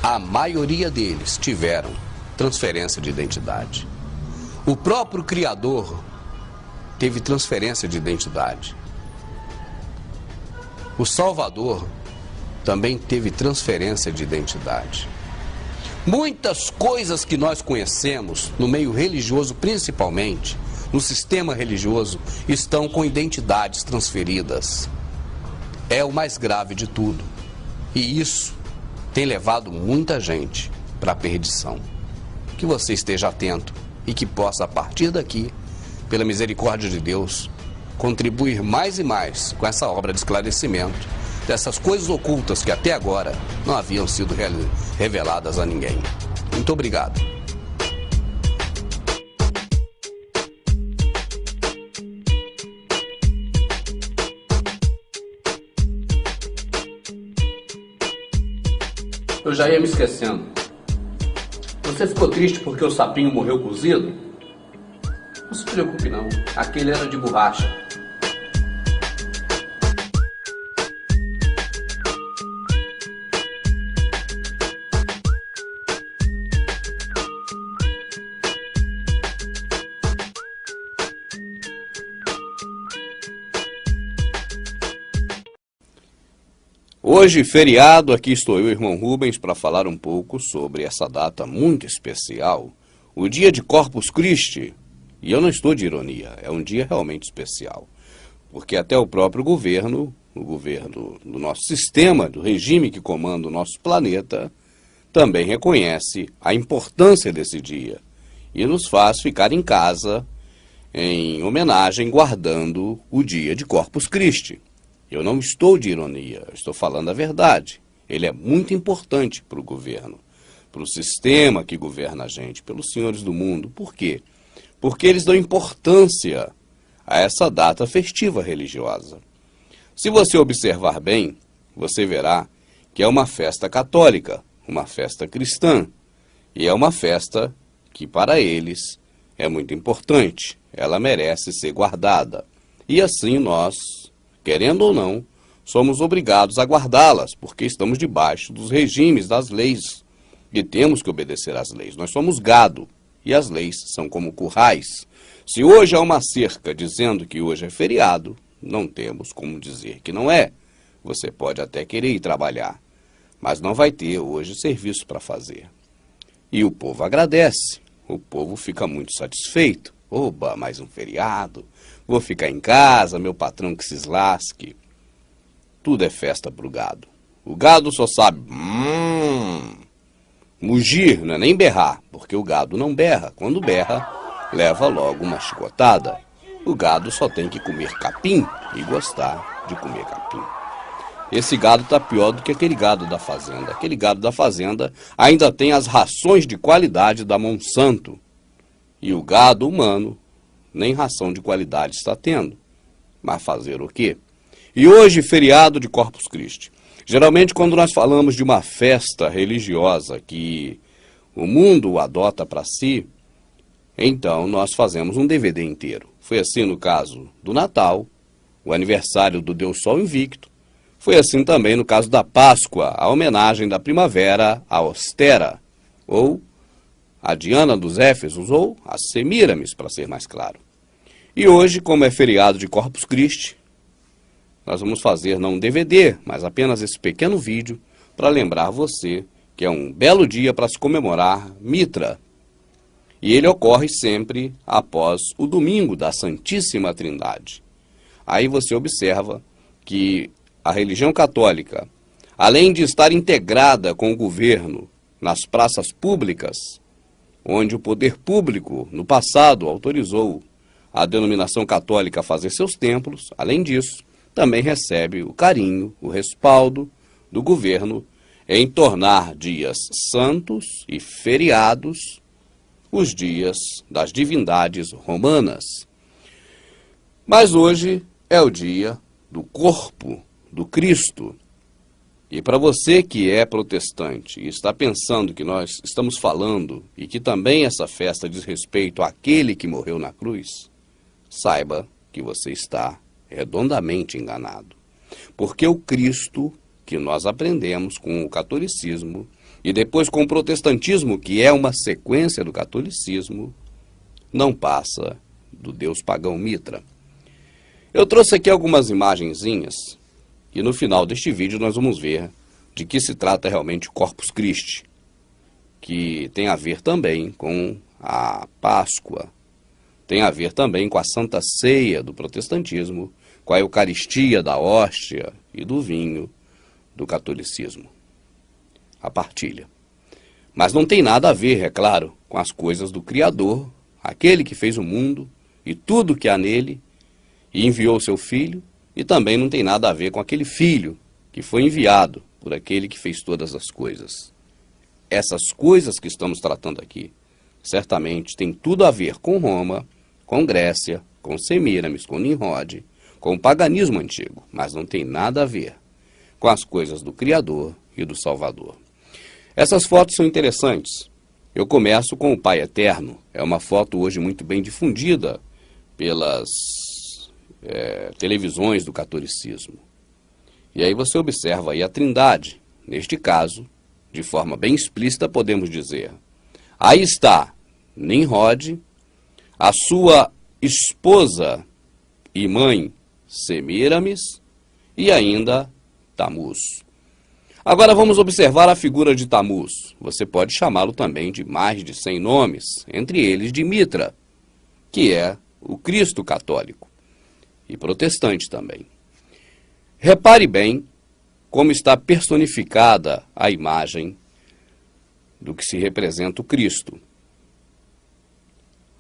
a maioria deles tiveram transferência de identidade. O próprio Criador teve transferência de identidade. O Salvador também teve transferência de identidade. Muitas coisas que nós conhecemos, no meio religioso principalmente, no sistema religioso, estão com identidades transferidas. É o mais grave de tudo. E isso tem levado muita gente para a perdição. Que você esteja atento e que possa, a partir daqui, pela misericórdia de Deus, contribuir mais e mais com essa obra de esclarecimento dessas coisas ocultas que até agora não haviam sido reveladas a ninguém. Muito obrigado. Eu já ia me esquecendo. Você ficou triste porque o sapinho morreu cozido? Não se preocupe não, aquele era de borracha. Hoje, feriado, aqui estou eu, irmão Rubens, para falar um pouco sobre essa data muito especial, o dia de Corpus Christi. E eu não estou de ironia, é um dia realmente especial, porque até o próprio governo, o governo do nosso sistema, do regime que comanda o nosso planeta, também reconhece a importância desse dia e nos faz ficar em casa em homenagem, guardando o dia de Corpus Christi. Eu não estou de ironia, eu estou falando a verdade. Ele é muito importante para o governo, para o sistema que governa a gente, pelos senhores do mundo. Por quê? Porque eles dão importância a essa data festiva religiosa. Se você observar bem, você verá que é uma festa católica, uma festa cristã, e é uma festa que para eles é muito importante, ela merece ser guardada. E assim nós, querendo ou não, somos obrigados a guardá-las, porque estamos debaixo dos regimes das leis e temos que obedecer às leis. Nós somos gado e as leis são como currais. Se hoje há uma cerca dizendo que hoje é feriado, não temos como dizer que não é. Você pode até querer ir trabalhar, mas não vai ter hoje serviço para fazer. E o povo agradece, o povo fica muito satisfeito. Oba, mais um feriado, vou ficar em casa, meu patrão que se lasque. Tudo é festa para o gado. O gado só sabe mugir, não é nem berrar, porque o gado não berra. Quando berra, leva logo uma chicotada. O gado só tem que comer capim e gostar de comer capim. Esse gado está pior do que aquele gado da fazenda. Aquele gado da fazenda ainda tem as rações de qualidade da Monsanto. E o gado humano nem ração de qualidade está tendo. Mas fazer o quê? E hoje, feriado de Corpus Christi. Geralmente, quando nós falamos de uma festa religiosa que o mundo adota para si, então nós fazemos um DVD inteiro. Foi assim no caso do Natal, o aniversário do Deus Sol Invicto. Foi assim também no caso da Páscoa, a homenagem da primavera a Ostera, ou a Diana dos Éfesos, ou a Semíramis, para ser mais claro. E hoje, como é feriado de Corpus Christi, nós vamos fazer não um DVD, mas apenas esse pequeno vídeo para lembrar você que é um belo dia para se comemorar Mitra. E ele ocorre sempre após o domingo da Santíssima Trindade. Aí você observa que a religião católica, além de estar integrada com o governo nas praças públicas, onde o poder público, no passado, autorizou a denominação católica a fazer seus templos, além disso, também recebe o carinho, o respaldo do governo em tornar dias santos e feriados os dias das divindades romanas. Mas hoje é o dia do corpo do Cristo. E para você que é protestante e está pensando que nós estamos falando e que também essa festa diz respeito àquele que morreu na cruz, saiba que você está redondamente enganado. Porque o Cristo que nós aprendemos com o catolicismo e depois com o protestantismo, que é uma sequência do catolicismo, não passa do Deus pagão Mitra. Eu trouxe aqui algumas imagenzinhas e no final deste vídeo nós vamos ver de que se trata realmente Corpus Christi, que tem a ver também com a Páscoa, tem a ver também com a Santa Ceia do protestantismo, com a Eucaristia da hóstia e do vinho do catolicismo. A partilha. Mas não tem nada a ver, é claro, com as coisas do Criador, aquele que fez o mundo e tudo que há nele, e enviou seu Filho, e também não tem nada a ver com aquele Filho que foi enviado por aquele que fez todas as coisas. Essas coisas que estamos tratando aqui, certamente tem tudo a ver com Roma, com Grécia, com Semíramis, com Nimrod, com o paganismo antigo, mas não tem nada a ver com as coisas do Criador e do Salvador. Essas fotos são interessantes. Eu começo com o Pai Eterno. É uma foto hoje muito bem difundida pelas televisões do catolicismo. E aí você observa aí a Trindade. Neste caso, de forma bem explícita, podemos dizer: aí está Nimrod, a sua esposa e mãe Semíramis e ainda Tamuz. Agora vamos observar a figura de Tamuz. Você pode chamá-lo também de mais de 100 nomes, entre eles de Mitra, que é o Cristo católico e protestante também. Repare bem como está personificada a imagem do que se representa o Cristo.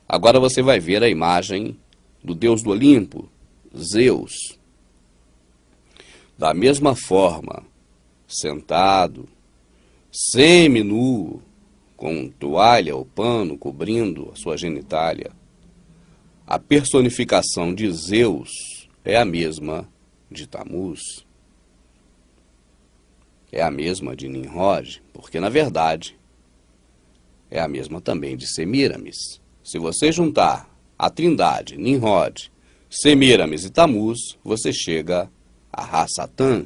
Agora você vai ver a imagem do Deus do Olimpo, Zeus. da mesma forma, sentado, semi-nu, com toalha ou pano cobrindo a sua genitália, a personificação de Zeus é a mesma de Tamuz. É a mesma de Nimrod, porque, na verdade, é a mesma também de Semíramis. Se você juntar a trindade, Nimrod, Semíramis e Tamuz, você chega a Ra-Satã,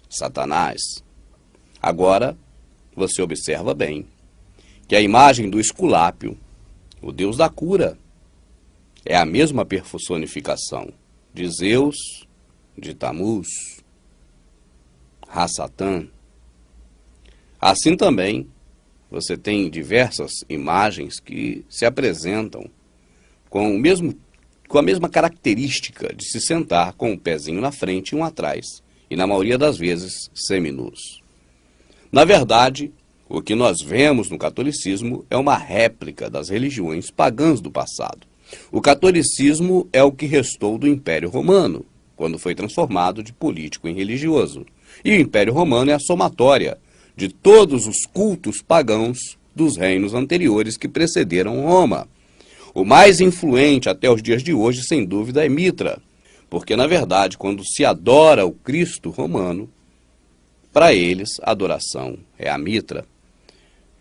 Satanás. Agora, você observa bem que a imagem do Esculápio, o deus da cura, é a mesma personificação de Zeus, de Tamuz, Ra-Satã. Assim também, você tem diversas imagens que se apresentam com a mesma característica de se sentar com um pezinho na frente e um atrás, e na maioria das vezes seminus. Na verdade, o que nós vemos no catolicismo é uma réplica das religiões pagãs do passado. O catolicismo é o que restou do Império Romano, quando foi transformado de político em religioso. E o Império Romano é a somatória de todos os cultos pagãos dos reinos anteriores que precederam Roma. O mais influente até os dias de hoje, sem dúvida, é Mitra, porque, na verdade, quando se adora o Cristo romano, para eles, a adoração é a Mitra.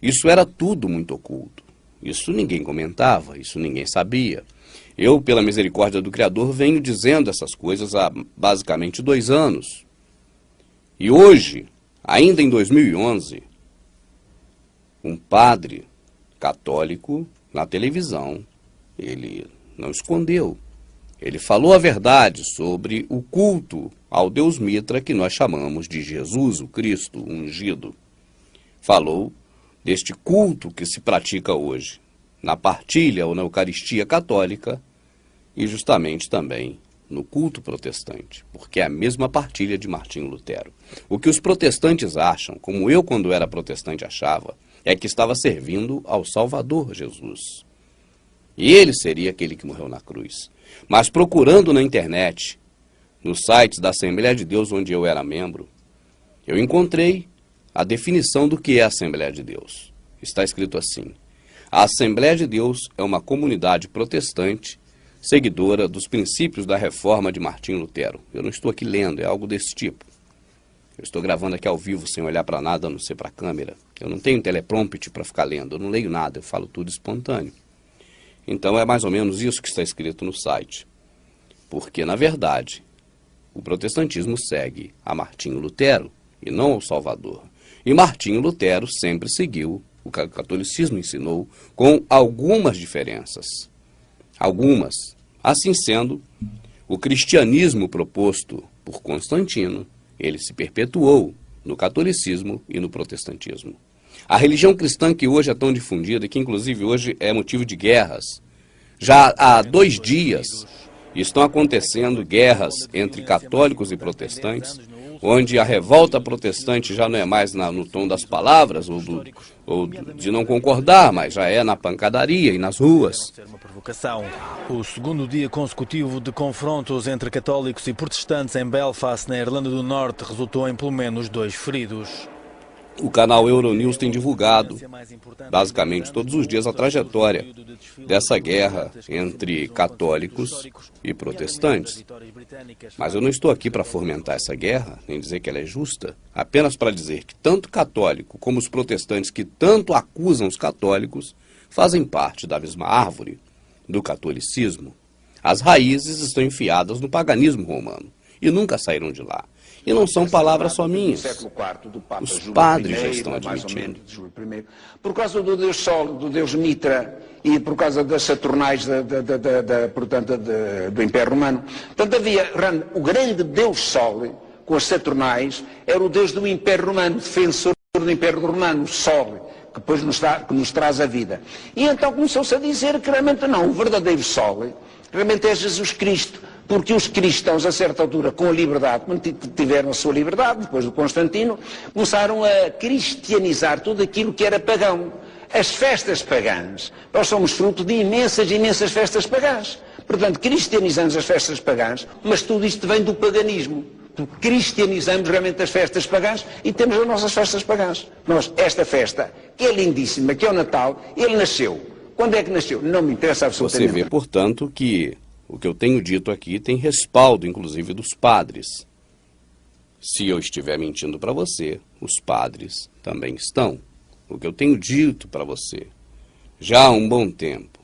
Isso era tudo muito oculto. Isso ninguém comentava, isso ninguém sabia. Eu, pela misericórdia do Criador, venho dizendo essas coisas há basicamente 2 anos. E hoje, ainda em 2011, um padre católico, na televisão, ele não escondeu. Ele falou a verdade sobre o culto ao Deus Mitra que nós chamamos de Jesus, o Cristo ungido. Falou deste culto que se pratica hoje, na partilha ou na Eucaristia católica e justamente também no culto protestante, porque é a mesma partilha de Martinho Lutero. O que os protestantes acham, como eu quando era protestante achava, é que estava servindo ao Salvador Jesus. E ele seria aquele que morreu na cruz. Mas procurando na internet, nos sites da Assembleia de Deus, onde eu era membro, eu encontrei a definição do que é a Assembleia de Deus. Está escrito assim: a Assembleia de Deus é uma comunidade protestante seguidora dos princípios da reforma de Martinho Lutero. Eu não estou aqui lendo, é algo desse tipo. Eu estou gravando aqui ao vivo, sem olhar para nada, a não ser para a câmera. Eu não tenho teleprompter para ficar lendo, eu não leio nada, eu falo tudo espontâneo. Então é mais ou menos isso que está escrito no site. Porque, na verdade, o protestantismo segue a Martinho Lutero e não ao Salvador. E Martinho Lutero sempre seguiu, o catolicismo ensinou, com algumas diferenças. Algumas. Assim sendo, o cristianismo proposto por Constantino, ele se perpetuou no catolicismo e no protestantismo. A religião cristã que hoje é tão difundida, que inclusive hoje é motivo de guerras, já há 2 dias estão acontecendo guerras entre católicos e protestantes, onde a revolta protestante já não é mais no tom das palavras ou de não concordar, mas já é na pancadaria e nas ruas. O segundo dia consecutivo de confrontos entre católicos e protestantes em Belfast, na Irlanda do Norte, resultou em pelo menos 2 feridos. O canal Euronews tem divulgado, basicamente todos os dias, a trajetória dessa guerra entre católicos e protestantes. Mas eu não estou aqui para fomentar essa guerra, nem dizer que ela é justa, apenas para dizer que tanto católico como os protestantes que tanto acusam os católicos fazem parte da mesma árvore do catolicismo. As raízes estão enfiadas no paganismo romano e nunca saíram de lá. E não são palavras só minhas. Os padres já estão admitindo. Por causa do Deus Sol, do Deus Mitra e por causa das Saturnais portanto, do Império Romano. Portanto, havia o grande Deus Sol, com as Saturnais, era o Deus do Império Romano, defensor do Império Romano, o Sol, que depois nos traz a vida. E então começou-se a dizer que realmente não, o verdadeiro Sol realmente é Jesus Cristo. Porque os cristãos, a certa altura, com a liberdade, quando tiveram a sua liberdade, depois do Constantino, começaram a cristianizar tudo aquilo que era pagão. As festas pagãs. Nós somos fruto de imensas festas pagãs. Portanto, cristianizamos as festas pagãs, mas tudo isto vem do paganismo. cristianizamos realmente as festas pagãs e temos as nossas festas pagãs. Esta festa, que é lindíssima, que é o Natal, ele nasceu. Quando é que nasceu? Não me interessa absolutamente. Você vê, portanto, que o que eu tenho dito aqui tem respaldo, inclusive, dos padres. Se eu estiver mentindo para você, os padres também estão. O que eu tenho dito para você, já há um bom tempo,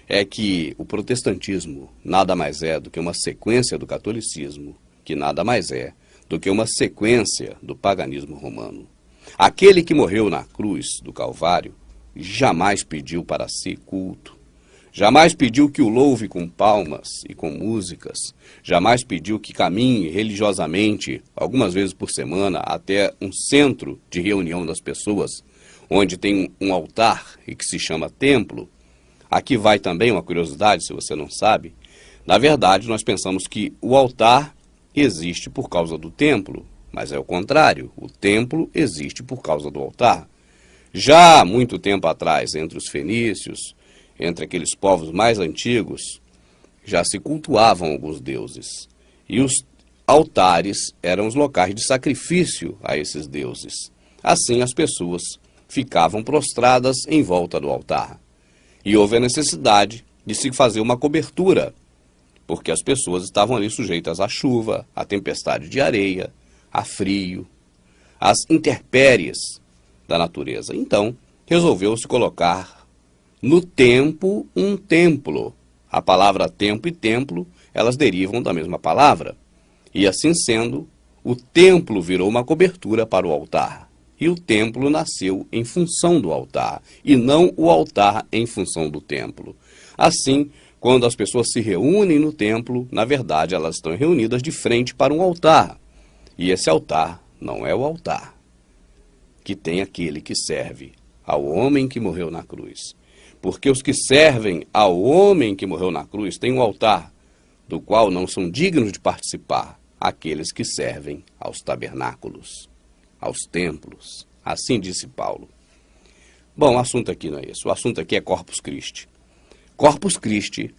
é que o protestantismo nada mais é do que uma sequência do catolicismo, que nada mais é do que uma sequência do paganismo romano. Aquele que morreu na cruz do Calvário jamais pediu para si culto, jamais pediu que o louve com palmas e com músicas, jamais pediu que caminhe religiosamente, algumas vezes por semana, até um centro de reunião das pessoas, onde tem um altar e que se chama templo. Aqui vai também uma curiosidade, se você não sabe. Na verdade, nós pensamos que o altar existe por causa do templo, mas é o contrário. O templo existe por causa do altar. Já há muito tempo atrás, entre os fenícios, entre aqueles povos mais antigos, já se cultuavam alguns deuses. E os altares eram os locais de sacrifício a esses deuses. Assim, as pessoas ficavam prostradas em volta do altar. E houve a necessidade de se fazer uma cobertura, porque as pessoas estavam ali sujeitas à chuva, à tempestade de areia, a frio, às intempéries da natureza. Então, resolveu-se colocar no tempo um templo. A palavra tempo e templo, elas derivam da mesma palavra. E assim sendo, o templo virou uma cobertura para o altar. E o templo nasceu em função do altar, e não o altar em função do templo. Assim, quando as pessoas se reúnem no templo, na verdade elas estão reunidas de frente para um altar. E esse altar não é o altar que tem aquele que serve ao homem que morreu na cruz. Porque os que servem ao homem que morreu na cruz têm um altar, do qual não são dignos de participar aqueles que servem aos tabernáculos, aos templos. Assim disse Paulo. Bom, o assunto aqui não é esse. O assunto aqui é Corpus Christi. Corpus Christi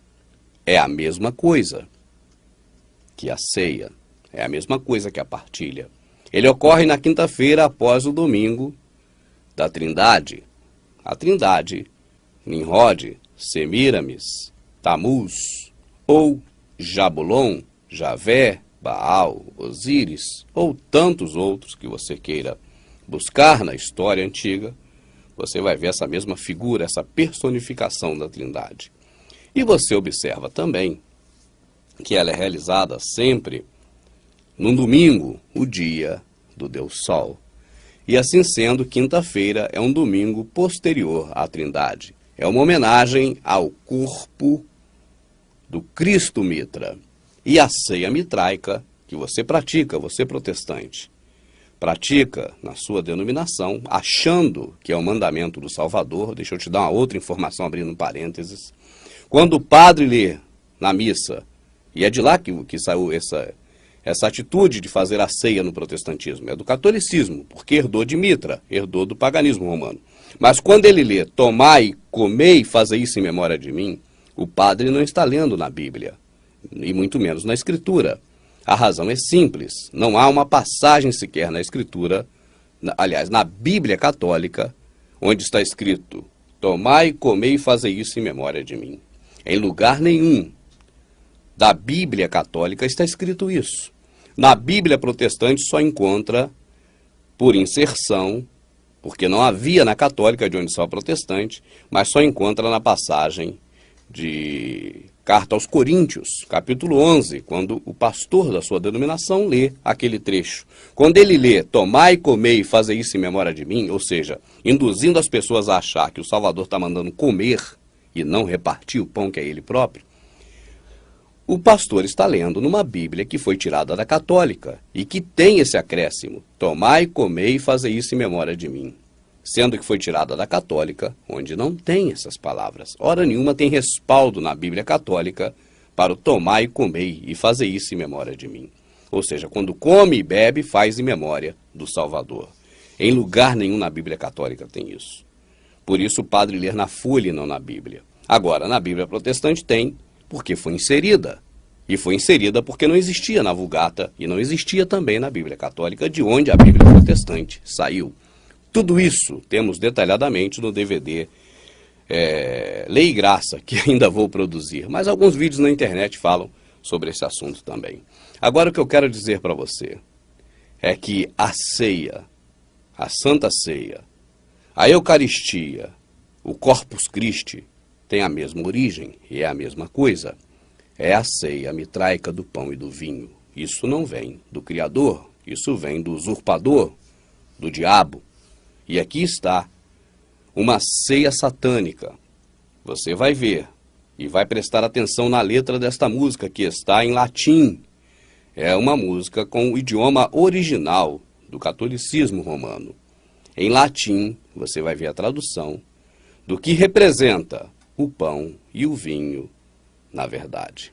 é a mesma coisa que a ceia, é a mesma coisa que a partilha. Ele ocorre na quinta-feira após o domingo da Trindade. A Trindade, Nimrod, Semíramis, Tamuz, ou Jabulon, Javé, Baal, Osíris, ou tantos outros que você queira buscar na história antiga, você vai ver essa mesma figura, essa personificação da Trindade. E você observa também que ela é realizada sempre num domingo, o dia do Deus Sol. E assim sendo, quinta-feira é um domingo posterior à Trindade. É uma homenagem ao corpo do Cristo Mitra. E a ceia mitraica que você pratica, você protestante, pratica na sua denominação, achando que é o mandamento do Salvador. Deixa eu te dar uma outra informação, abrindo parênteses. Quando o padre lê na missa, e é de lá que saiu essa atitude de fazer a ceia no protestantismo, é do catolicismo, porque herdou de Mitra, herdou do paganismo romano. Mas quando ele lê, tomai, comei, fazei isso em memória de mim, o padre não está lendo na Bíblia, e muito menos na Escritura. A razão é simples, não há uma passagem sequer na Escritura, aliás, na Bíblia católica, onde está escrito, tomai, comei e fazei isso em memória de mim. Em lugar nenhum da Bíblia católica está escrito isso. Na Bíblia protestante só encontra, por inserção, porque não havia na católica, de onde só protestante, mas só encontra na passagem de Carta aos Coríntios, capítulo 11, quando o pastor da sua denominação lê aquele trecho. Quando ele lê, tomai, comei e fazei isso em memória de mim, ou seja, induzindo as pessoas a achar que o Salvador está mandando comer e não repartir o pão que é ele próprio, o pastor está lendo numa Bíblia que foi tirada da católica e que tem esse acréscimo, tomai, comei e fazei isso em memória de mim. Sendo que foi tirada da católica, onde não tem essas palavras. Hora nenhuma tem respaldo na Bíblia católica para o tomai, comei e fazer isso em memória de mim. Ou seja, quando come e bebe, faz em memória do Salvador. Em lugar nenhum na Bíblia católica tem isso. Por isso o padre lê na folha e não na Bíblia. Agora, na Bíblia protestante tem, porque foi inserida. E foi inserida porque não existia na Vulgata e não existia também na Bíblia Católica, de onde a Bíblia Protestante saiu. Tudo isso temos detalhadamente no DVD Lei e Graça, que ainda vou produzir. Mas alguns vídeos na internet falam sobre esse assunto também. Agora o que eu quero dizer para você é que a ceia, a Santa Ceia, a Eucaristia, o Corpus Christi tem a mesma origem e é a mesma coisa. É a ceia mitraica do pão e do vinho. Isso não vem do Criador, isso vem do usurpador, do diabo. E aqui está uma ceia satânica. Você vai ver e vai prestar atenção na letra desta música, que está em latim. É uma música com o idioma original do catolicismo romano. Em latim, você vai ver a tradução do que representa o pão e o vinho na verdade.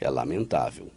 É lamentável.